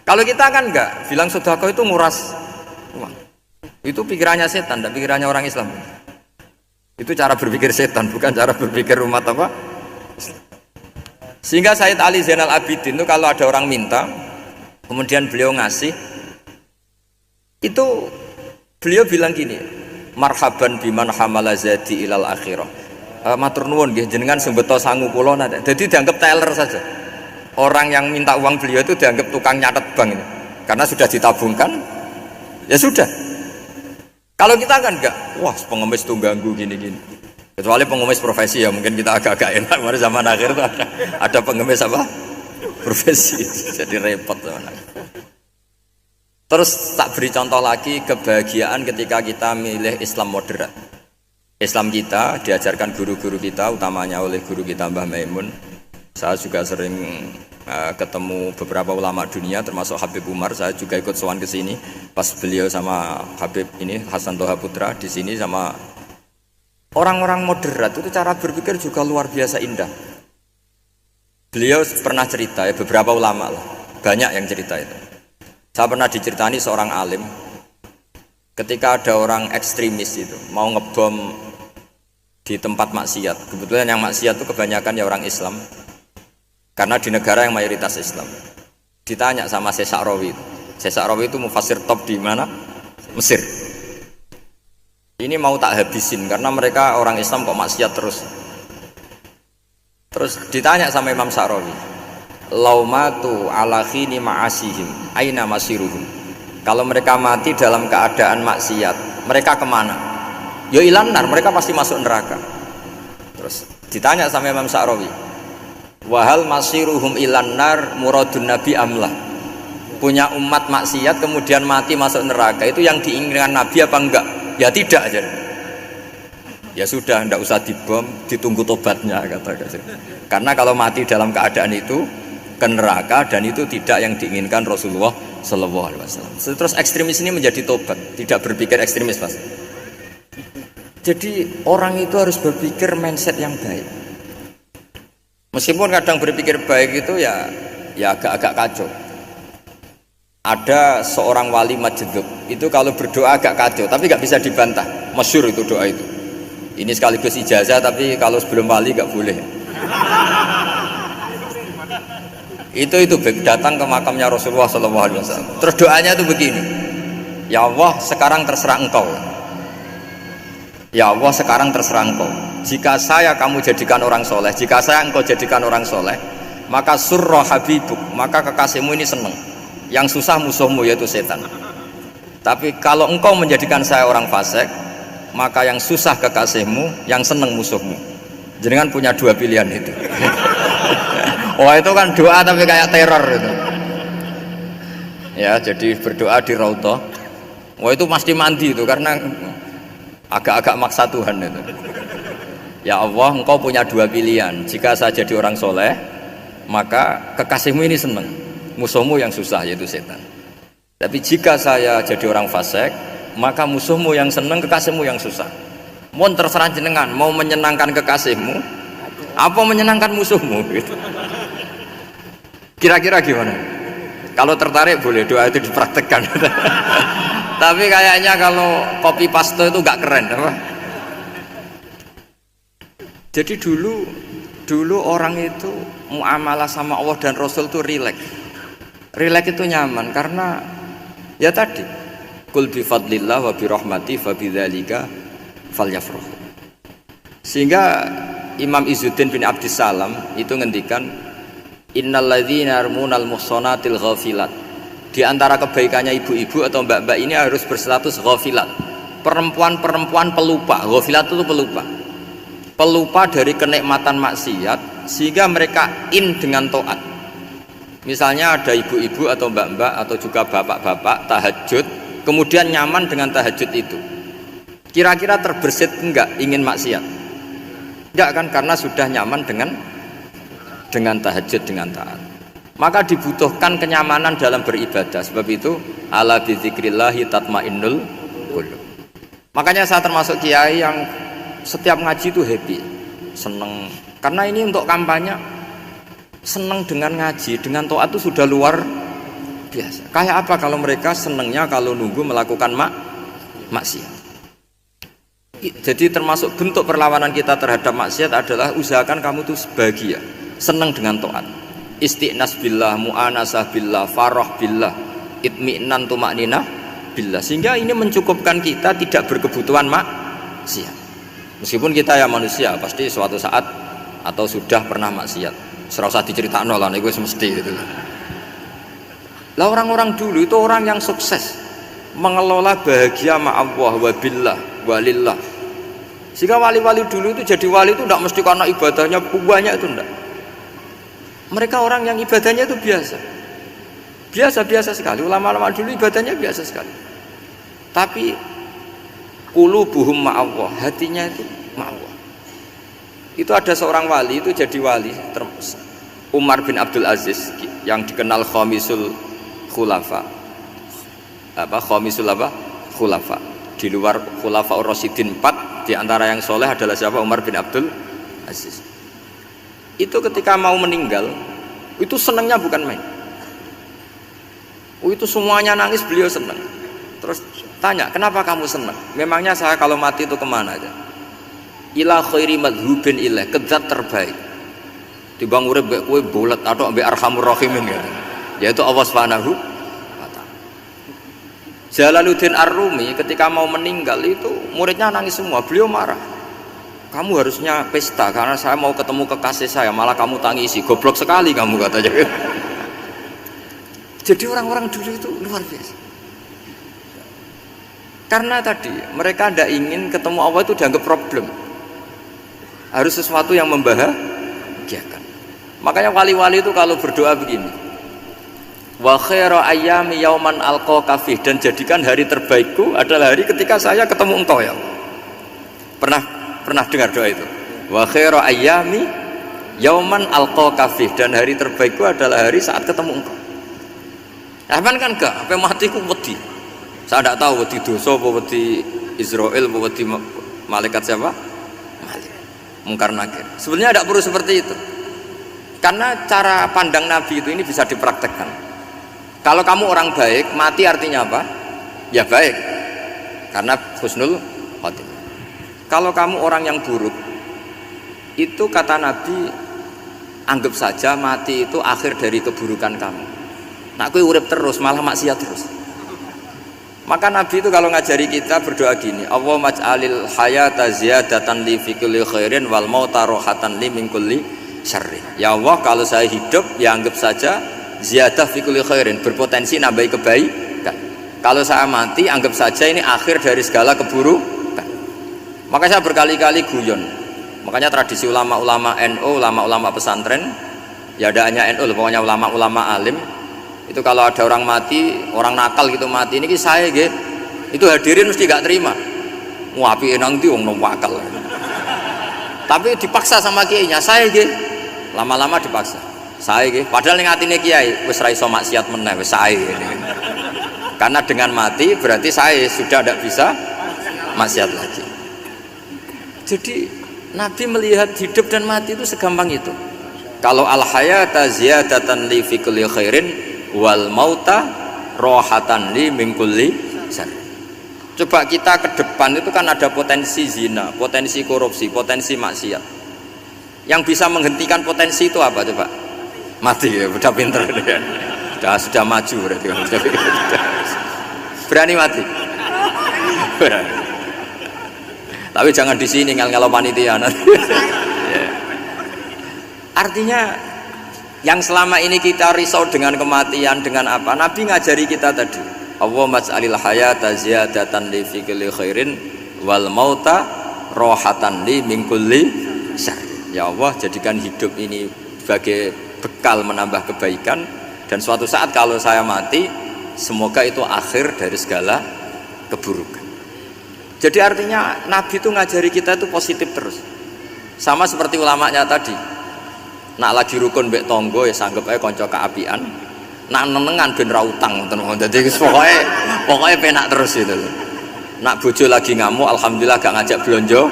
S1: Kalau kita kan enggak, bilang sedekah itu nguras uang. Itu pikirannya setan, dan pikirannya orang Islam. Itu cara berpikir setan, bukan cara berpikir umat apa? Sehingga Sayyid Ali Zainal Abidin itu kalau ada orang minta, kemudian beliau ngasih, itu beliau bilang gini, marhaban biman hamala zadi ilal akhirah. Matur nuwun nggih jenengan sing beto sangu kula nate. Jadi dianggap teller saja. Orang yang minta uang beliau itu dianggap tukang nyatet bank ini. Karena sudah ditabungkan, ya sudah. Kalau kita kan enggak, wah pengemis tuh ganggu gini-gini. Kecuali pengemis profesi ya mungkin kita agak-agak enak. Pada zaman akhir itu ada pengemis apa? Profesi, jadi repot zaman akhir. Terus tak beri contoh lagi kebahagiaan ketika kita milih Islam moderat. Islam kita diajarkan guru-guru kita, utamanya oleh guru kita Mbah Maimun. Saya juga sering ketemu beberapa ulama dunia, termasuk Habib Umar. Saya juga ikut sowan ke sini pas beliau sama Habib ini Hasan Toha Putra di sini sama orang-orang moderat itu cara berpikir juga luar biasa indah. Beliau pernah cerita ya, beberapa ulama lah, banyak yang cerita itu. Saya pernah diceritani seorang alim ketika ada orang ekstremis itu mau ngebom di tempat maksiat. Kebetulan yang maksiat itu kebanyakan ya orang Islam. Karena di negara yang mayoritas Islam. Ditanya sama Syekh Sa'rawi. Syekh Sa'rawi itu mufassir top di mana? Mesir. Ini mau tak habisin karena mereka orang Islam kok maksiat terus. Terus ditanya sama Imam Sa'rawi, laumatu ala khini ma'asihim aina masiruhum. Kalau mereka mati dalam keadaan maksiat, mereka kemana? Ya ilanar, mereka pasti masuk neraka. Terus ditanya sama Imam Sa'rawi, wahal masiruhum ilanar muradun nabi amlah. Punya umat maksiat kemudian mati masuk neraka, itu yang diinginkan Nabi apa enggak? Ya tidak aja. Ya sudah, tidak usah dibom, ditunggu tobatnya kata. Karena kalau mati dalam keadaan itu ke neraka dan itu tidak yang diinginkan Rasulullah Sallallahu Alaihi Wasallam. Terus ekstremis ini menjadi tobat, tidak berpikir ekstremis mas. Jadi orang itu harus berpikir mindset yang baik. Meskipun kadang berpikir baik itu ya agak-agak kacau. Ada seorang wali majdub itu kalau berdoa agak kacau, tapi nggak bisa dibantah. Masyhur itu doa itu. Ini sekaligus ijazah, tapi kalau sebelum wali nggak boleh. Itu datang ke makamnya Rasulullah SAW. Terus doanya itu begini, ya Allah sekarang terserah engkau. Ya Allah sekarang terserah engkau. Jika saya kamu jadikan orang soleh, jika saya engkau jadikan orang soleh, maka surra habibuk, maka kekasihmu ini senang. Yang susah musuhmu yaitu setan. Tapi kalau engkau menjadikan saya orang fasik, maka yang susah kekasihmu, yang senang musuhmu. Jenengan punya dua pilihan itu. Wah itu kan doa tapi kayak teror itu. Ya jadi berdoa di Raudhah. Wah itu pasti mandi itu karena agak-agak maksa Tuhan itu. Ya Allah engkau punya dua pilihan. Jika saya jadi orang soleh, maka kekasihmu ini senang. Musuhmu yang susah yaitu setan. Tapi jika saya jadi orang fasik, maka musuhmu yang senang, kekasihmu yang susah. Mohon terserah jenengan, mau menyenangkan kekasihmu apa menyenangkan musuhmu gitu. Kira-kira gimana? Kalau tertarik boleh doa itu dipraktekkan. Tapi kayaknya kalau copy paste itu gak keren apa? Jadi dulu orang itu muamalah sama Allah dan Rasul itu rileks. Rileks itu nyaman karena ya tadi kul bi fadlillah wa bi rahmati fa bidzalika falyafrahu. Sehingga Imam Izzuddin bin Abdissalam itu ngendikan innalladzina yarmunal muhsanatil ghafilat. Di antara kebaikannya ibu-ibu atau mbak-mbak ini harus berstatus ghafilat. Perempuan-perempuan pelupa. Ghafilat itu pelupa. Pelupa dari kenikmatan maksiat sehingga mereka dengan taat. Misalnya ada ibu-ibu atau mbak-mbak atau juga bapak-bapak tahajud, kemudian nyaman dengan tahajud itu. Kira-kira terbersit enggak ingin maksiat? Enggak kan, karena sudah nyaman dengan tahajud, dengan taat. Maka dibutuhkan kenyamanan dalam beribadah. Sebab itu ala bidzikrillahi tatmainnul qulub. Makanya saya termasuk kiai yang setiap ngaji itu happy, seneng. Karena ini untuk kampanye. Senang dengan ngaji, dengan taat itu sudah luar biasa. Kayak apa kalau mereka senangnya kalau nunggu melakukan maksiat. Jadi termasuk bentuk perlawanan kita terhadap maksiat adalah usahakan kamu tuh bahagia, senang dengan taat. Istiqnas billah, mu'anasah billah, farah billah, itmi'nan tumakninah billah. Sehingga ini mencukupkan kita tidak berkebutuhan maksiat. Meskipun kita ya manusia, pasti suatu saat atau sudah pernah maksiat. Serah usah diceritakno lah, niku mesti gitu. Lah orang-orang dulu itu orang yang sukses mengelola bahagia ma Allah wa billah walillah. Sehingga wali-wali dulu itu jadi wali itu tidak mesti karena ibadahnya banyak, itu enggak. Mereka orang yang ibadahnya itu biasa sekali. Ulama-ulama dulu ibadahnya biasa sekali. Tapi qulubuhum ma Allah, hatinya itu ma Allah. Itu ada seorang wali itu jadi wali, Umar bin Abdul Aziz yang dikenal khamisul khulafa. Khulafa. Di luar khulafa Rasyidin 4, di antara yang soleh adalah siapa? Umar bin Abdul Aziz. Itu ketika mau meninggal, itu senangnya bukan main. Itu semuanya nangis, beliau senang. Terus tanya, kenapa kamu senang? Memangnya saya kalau mati itu kemana aja? Ila khairi madhubin ilah, ke zat terbaik. Timbang urip mbek kowe bolet atau mbek arhamur rahimin gitu. Yaitu Allah Subhanahu wa taala. Jalaluddin Ar-Rumi ketika mau meninggal itu muridnya nangis semua, beliau marah. Kamu harusnya pesta karena saya mau ketemu kekasih saya, malah kamu tangisi. Goblok sekali kamu, katanya. Jadi orang-orang dulu itu luar biasa. Karena tadi mereka tidak ingin ketemu Allah itu dianggap problem. Harus sesuatu yang membahagiakan. Makanya wali-wali itu kalau berdoa begini, wa khairu ayyami yauman alqa fih, dan jadikan hari terbaikku adalah hari ketika saya ketemu engkau ya Allah. Pernah dengar doa itu? Wa khairu ayyami yauman alqa fih, dan hari terbaikku adalah hari saat ketemu engkau. Apaan kan enggak, sampai mati ku wedi. Saya tidak tahu wedi dosa apa wedi Israel apa wedi malaikat siapa? Malik. Mungkar nakir. Sebenarnya tidak perlu seperti itu. Karena cara pandang Nabi itu ini bisa dipraktekkan. Kalau kamu orang baik, mati artinya apa? Ya baik. Karena husnul khotimah. Kalau kamu orang yang buruk, itu kata Nabi, anggap saja mati itu akhir dari keburukan kamu. Nah, kowe urip terus malah maksiat terus. Maka Nabi itu kalau ngajari kita berdoa gini, Allahumma ij'alil hayata ziyadatan li fi kulli khairin wal mauta rohatan li min kulli syarrin. Ya Allah, kalau saya hidup ya anggap saja ziyadah fi kulli khairin, berpotensi nambahi kebaikan. Kalau saya mati anggap saja ini akhir dari segala keburukan. Maka saya berkali-kali guyon. Makanya tradisi ulama-ulama NU, ulama-ulama pesantren, ya ada hanya NU, pokoknya ulama-ulama alim. Itu kalau ada orang mati, orang nakal gitu mati, ini saya gitu, itu hadirin mesti gak terima. Wapi enang di wong wakal. Tapi dipaksa sama kiainya, saya gitu. Lama-lama dipaksa. Saya gitu. Padahal ning atine kiai wis ra iso maksiat meneh, wis saya gitu. Karena dengan mati berarti saya sudah tidak bisa maksiat lagi. Jadi Nabi melihat hidup dan mati itu segampang itu. Kalau al hayata ziyadatan li fi kulli khairin wal mauta rohatan li min kulli syarr. Coba kita ke depan itu kan ada potensi zina, potensi korupsi, potensi maksiat. Yang bisa menghentikan potensi itu apa coba? Mati ya, udah pinter ya. Sudah maju berarti. Berani mati. Berani. Tapi jangan di sini ngel-ngelo panitia nanti. Artinya yang selama ini kita risau dengan kematian, dengan apa? Nabi ngajari kita tadi. Allahumma ij'alil hayata ziyadatan li fi kulli khairin wal mauta rohatan li min kulli syarr. Ya Allah, jadikan hidup ini sebagai bekal menambah kebaikan, dan suatu saat kalau saya mati, semoga itu akhir dari segala keburukan. Jadi artinya Nabi itu ngajari kita itu positif terus. Sama seperti ulamanya tadi. Nak lagi rukun mbek tonggo ya sanggep ae kanca keapian. Nak nenengan ben ra utang ngoten. Dadi pokoke penak terus itu. Nak bojo lagi ngamuk alhamdulillah gak ngajak blonjo.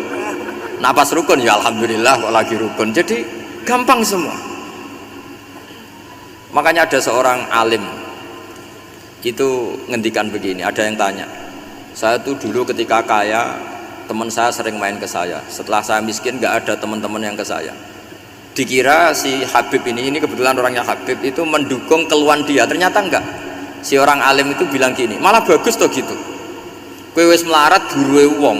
S1: Nak pas rukun ya alhamdulillah kok lagi rukun. Jadi gampang semua. Makanya ada seorang alim itu ngendikan begini, ada yang tanya, saya tuh dulu ketika kaya teman saya sering main ke saya, setelah saya miskin gak ada teman-teman yang ke saya. Dikira si Habib ini kebetulan orangnya Habib itu mendukung keluhan dia, ternyata enggak. Si orang alim itu bilang gini, malah bagus toh gitu. Kowe wis melarat buruhe wong.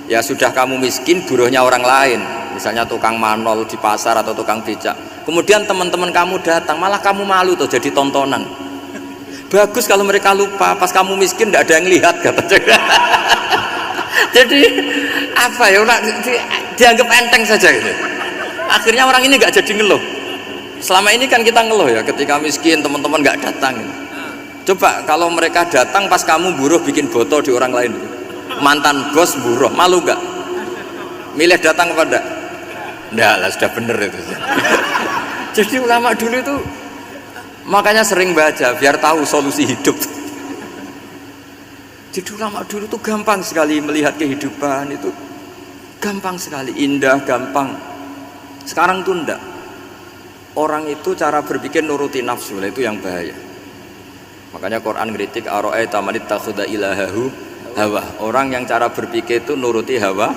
S1: Ya sudah kamu miskin buruhnya orang lain. Misalnya tukang manol di pasar atau tukang becak. Kemudian teman-teman kamu datang, malah kamu malu tuh jadi tontonan. Bagus kalau mereka lupa, pas kamu miskin tidak ada yang lihat kata. Jadi apa ya, dianggap enteng saja gitu. Akhirnya orang ini nggak jadi ngeluh. Selama ini kan kita ngeluh ya, ketika miskin teman-teman nggak datang. Coba kalau mereka datang pas kamu buruh bikin botol di orang lain, mantan bos buruh, malu nggak? Milih datang kepada? Nggak lah, sudah bener itu. Jadi ulama dulu itu makanya sering baca biar tahu solusi hidup. Jadi ulama dulu itu gampang sekali melihat kehidupan itu, gampang sekali, indah, gampang. Sekarang tuh enggak. Orang itu cara berpikir nuruti nafsu, itu yang bahaya. Makanya Quran kritik ara'aita man ittakhadha ilahahu hawa. Orang yang cara berpikir itu nuruti hawa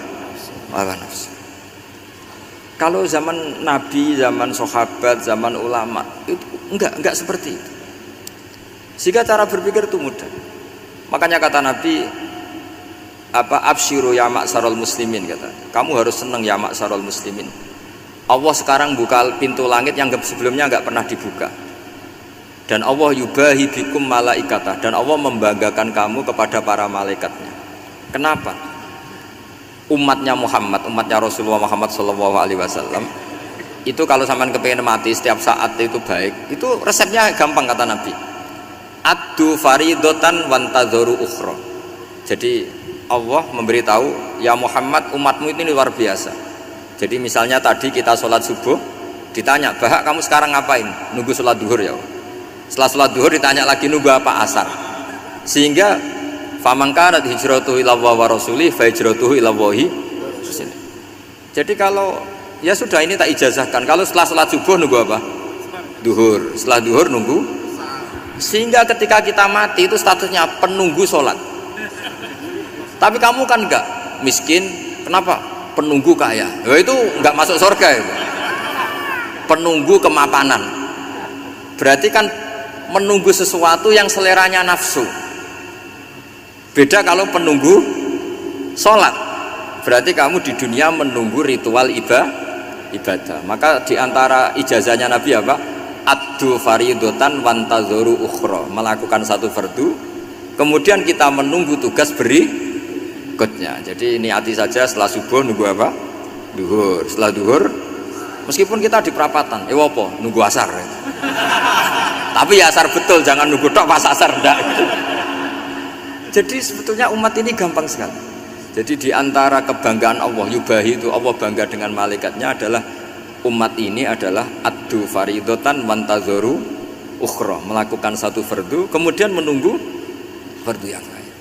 S1: nafsu. Kalau zaman Nabi, zaman sahabat, zaman ulama itu enggak seperti itu. Sehingga cara berpikir itu mudah. Makanya kata Nabi absyiru ya ma'sarul muslimin, kata. Kamu harus senang ya ma'sarul muslimin. Allah sekarang buka pintu langit yang sebelumnya enggak pernah dibuka. Dan Allah yubahi bikum malaikatah, dan Allah membanggakan kamu kepada para malaikatnya. Kenapa? Umatnya Muhammad, umatnya Rasulullah Muhammad SAW itu kalau sampean kepengen mati setiap saat itu baik, itu resepnya gampang kata Nabi. Addu faridotan wantadzoru ukhra. Jadi Allah memberitahu, ya Muhammad, umatmu ini luar biasa. Jadi misalnya tadi kita sholat subuh, ditanya, Bahak kamu sekarang ngapain? Nunggu sholat duhur ya. Setelah sholat duhur ditanya lagi, nunggu apa? Asar. Sehingga faman kanat hijratuhu ila Allah wa rasulih fa hijratuhu ila Allah. Jadi kalau ya sudah ini tak ijazahkan, kalau setelah sholat subuh nunggu apa? Duhur. Setelah duhur nunggu. Sehingga ketika kita mati itu statusnya penunggu sholat. Tapi kamu kan enggak miskin, kenapa? Penunggu kaya. Ya itu enggak masuk surga itu. Penunggu kemapanan. Berarti kan menunggu sesuatu yang seleranya nafsu. Beda kalau penunggu sholat, berarti kamu di dunia menunggu ritual ibadah. Maka diantara ijazahnya Nabi apa? Addu faridotan wantadzoru ukhra, melakukan satu fardu, kemudian kita menunggu tugas berikutnya. Jadi niati saja setelah subuh nunggu apa? Duhur. Setelah duhur, meskipun kita di perapatan, apa? Nunggu asar. Tapi ya asar betul, jangan nunggu tok pas asar enggak. Jadi sebetulnya umat ini gampang sekali. Jadi di antara kebanggaan Allah, yubahi itu Allah bangga dengan malaikatnya adalah umat ini adalah addu faridotan wantadzoru ukhra, melakukan satu fardu kemudian menunggu fardu yang lain.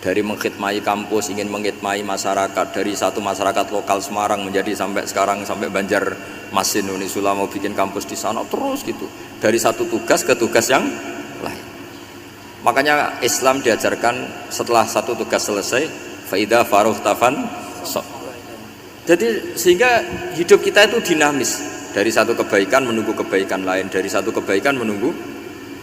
S1: Dari mengkhidmati kampus, ingin mengkhidmati masyarakat, dari satu masyarakat lokal Semarang menjadi sampai sekarang sampai Banjarmasin, Unisula mau bikin kampus di sana, terus gitu. Dari satu tugas ke tugas yang lain. Makanya Islam diajarkan setelah satu tugas selesai, faida faruh tafan sok. Jadi sehingga hidup kita itu dinamis, dari satu kebaikan menunggu kebaikan lain, dari satu kebaikan menunggu,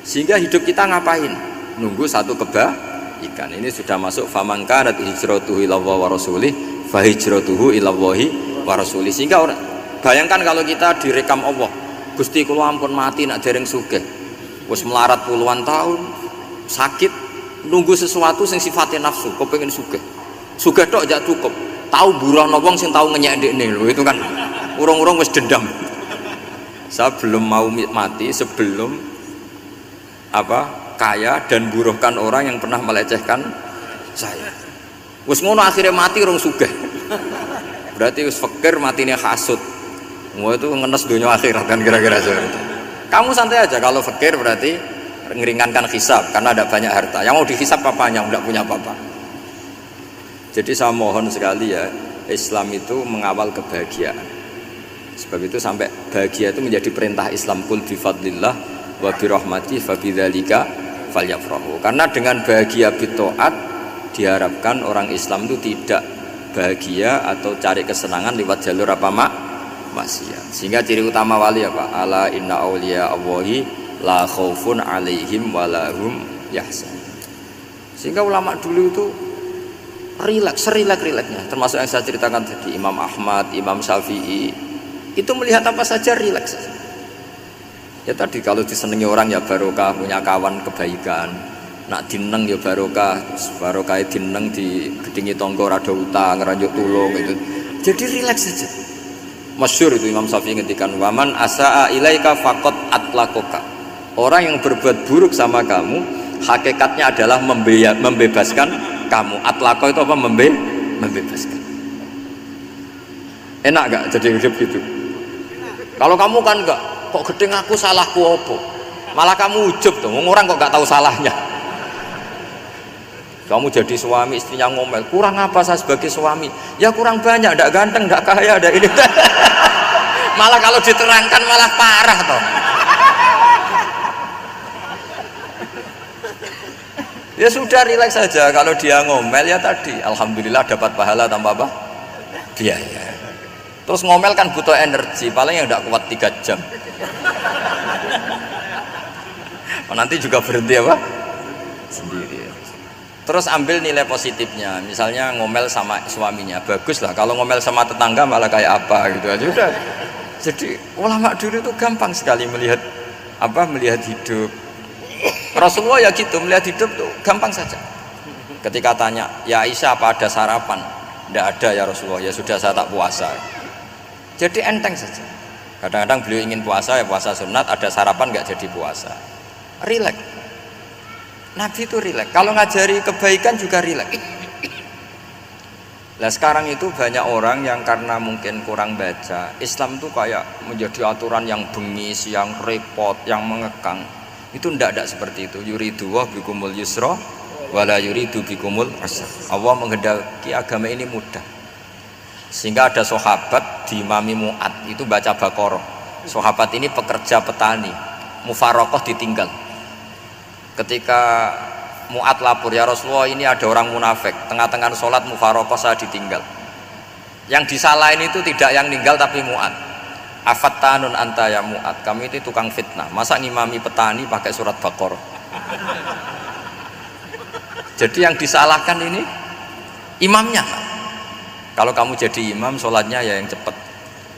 S1: sehingga hidup kita ngapain? Nunggu satu kebaikan. Ini sudah masuk faman kanat hijratuhu ila Allah wa rasulih fa hijratuhu ila Allah wa rasulih. Sehingga orang bayangkan kalau kita direkam Allah, Gusti kula ampun mati nak dereng sugih. Wis melarat puluhan tahun, sakit, nunggu sesuatu sing sifatnya nafsu, kepengin sugih. Sugih tok jak cukup. Tahu burono wong sing tahu ngenyek ndekne lho, itu kan urung-urung wis dendam. Saya belum mau mati sebelum kaya dan buruhkan orang yang pernah melecehkan saya. Wis ngono akhirnya mati urung sugih. Berarti wis fakir matine hasud. Mau itu ngenes dunia akhirat kan kira-kira seperti itu. Kamu santai aja kalau fakir berarti ngeringankan hisab karena ada banyak harta. Yang mau dihisab papanya enggak punya apa-apa. Jadi saya mohon sekali ya, Islam itu mengawal kebahagiaan. Sebab itu sampai bahagia itu menjadi perintah Islam, kul bi fadlillah wa bi rahmati fa bidzalika falyafrahu. Karena dengan bahagia bitaat diharapkan orang Islam itu tidak bahagia atau cari kesenangan lewat jalur maksiat. Sehingga ciri utama wali apa? Ala inna auliya Allahi la khaufun 'alaihim wa lahum yahzanun. Sehingga ulama dulu itu rileks-rileksnya, termasuk yang saya ceritakan tadi, Imam Ahmad, Imam Syafi'i, itu melihat apa saja rileks. Ya tadi kalau disenangi orang ya barokah, punya kawan kebaikan. Nak dineng ya barokah dineng di gedingi tonggo rada utang, ngeranjuk tulung gitu. Jadi rileks saja. Masyhur itu Imam Syafi'i ngendikan, waman asaa ilaika faqat atlaqaka. Orang yang berbuat buruk sama kamu, hakikatnya adalah membebaskan kamu. Atlaqo itu apa? Membebaskan. Enak gak jadi hidup gitu? Kalau kamu kan enggak, kok gedeng aku salahku apa? Malah kamu ujub tuh, orang kok enggak tahu salahnya. Kamu jadi suami, istrinya ngomel, kurang apa saya sebagai suami? Ya kurang banyak, enggak ganteng, enggak kaya, enggak ini. Malah kalau diterangkan malah parah toh. Ya sudah, rileks saja. Kalau dia ngomel ya tadi, alhamdulillah dapat pahala tanpa apa? Biaya. Terus ngomel kan butuh energi, paling yang tidak kuat 3 jam. Nanti juga berhenti apa? Sendiri. Terus ambil nilai positifnya, misalnya ngomel sama suaminya, bagus lah. Kalau ngomel sama tetangga malah kayak apa gitu aja udah. Jadi ulama dulu itu gampang sekali melihat hidup. Rasulullah ya gitu, melihat hidup tuh gampang saja. Ketika tanya, ya Aisyah apa ada sarapan? Tidak ada ya Rasulullah, ya sudah saya tak puasa. Jadi enteng saja. Kadang-kadang beliau ingin puasa, ya puasa sunat, ada sarapan nggak jadi puasa. Rileks. Nabi itu rileks. Kalau ngajari kebaikan juga rileks. Nah sekarang itu banyak orang yang karena mungkin kurang baca, Islam itu kayak menjadi aturan yang bengis, yang repot, yang mengekang. Itu tidak seperti itu. Yuridu wa bikumul yusra wala yuridu bikumul usra. Allah menghendaki agama ini mudah. Sehingga ada sahabat di Imami Mu'ad itu baca Baqarah. Sahabat ini pekerja petani, mufarokoh ditinggal. Ketika Mu'ad lapor, ya Rasulullah ini ada orang munafik, tengah-tengah sholat mufarokoh saya ditinggal. Yang disalahin itu tidak yang ninggal tapi Mu'ad. Afattanun anta ya Mu'ad, kami itu tukang fitnah, masa ngimami petani pakai surat Baqarah. Jadi yang disalahkan ini imamnya. Kalau kamu jadi imam, sholatnya ya yang cepat.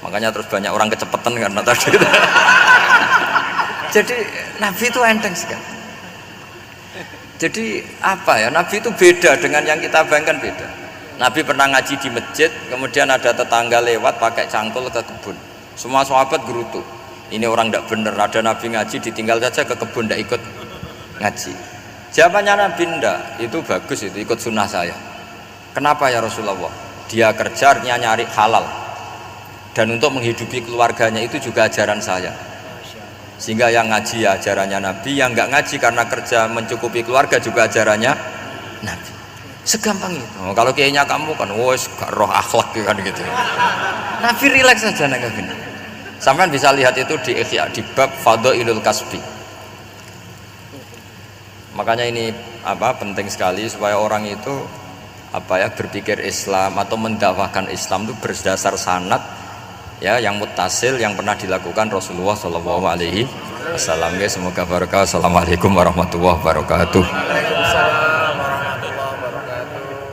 S1: Makanya terus banyak orang kecepetan karena tadi. Jadi Nabi itu enteng sekali. Jadi apa ya, Nabi itu beda dengan yang kita bayangkan, beda. Nabi pernah ngaji di masjid, kemudian ada tetangga lewat pakai cangkul ke kebun. Semua sahabat gerutu, ini orang tidak benar, ada Nabi ngaji ditinggal saja ke kebun, tidak ikut ngaji. Jawabannya Nabi, tidak, itu bagus, itu ikut sunnah saya. Kenapa ya Rasulullah? Dia kerjanya nyari halal, dan untuk menghidupi keluarganya itu juga ajaran saya. Sehingga yang ngaji ya ajarannya Nabi, yang nggak ngaji karena kerja mencukupi keluarga juga ajarannya Nabi. Segampang itu. Oh, kalau kayaknya kamu kan, wes gak roh akhlak kan gitu. Nabi rileks saja nggak gini. Sampai bisa lihat itu di Ihya, di bab Fadhailul Kasbi. Makanya ini penting sekali supaya orang itu berpikir Islam atau mendakwahkan Islam itu berdasar sanad ya yang muttasil yang pernah dilakukan Rasulullah Shallallahu Alaihi Wasallam. Semoga barokah. Assalamualaikum warahmatullahi wabarakatuh.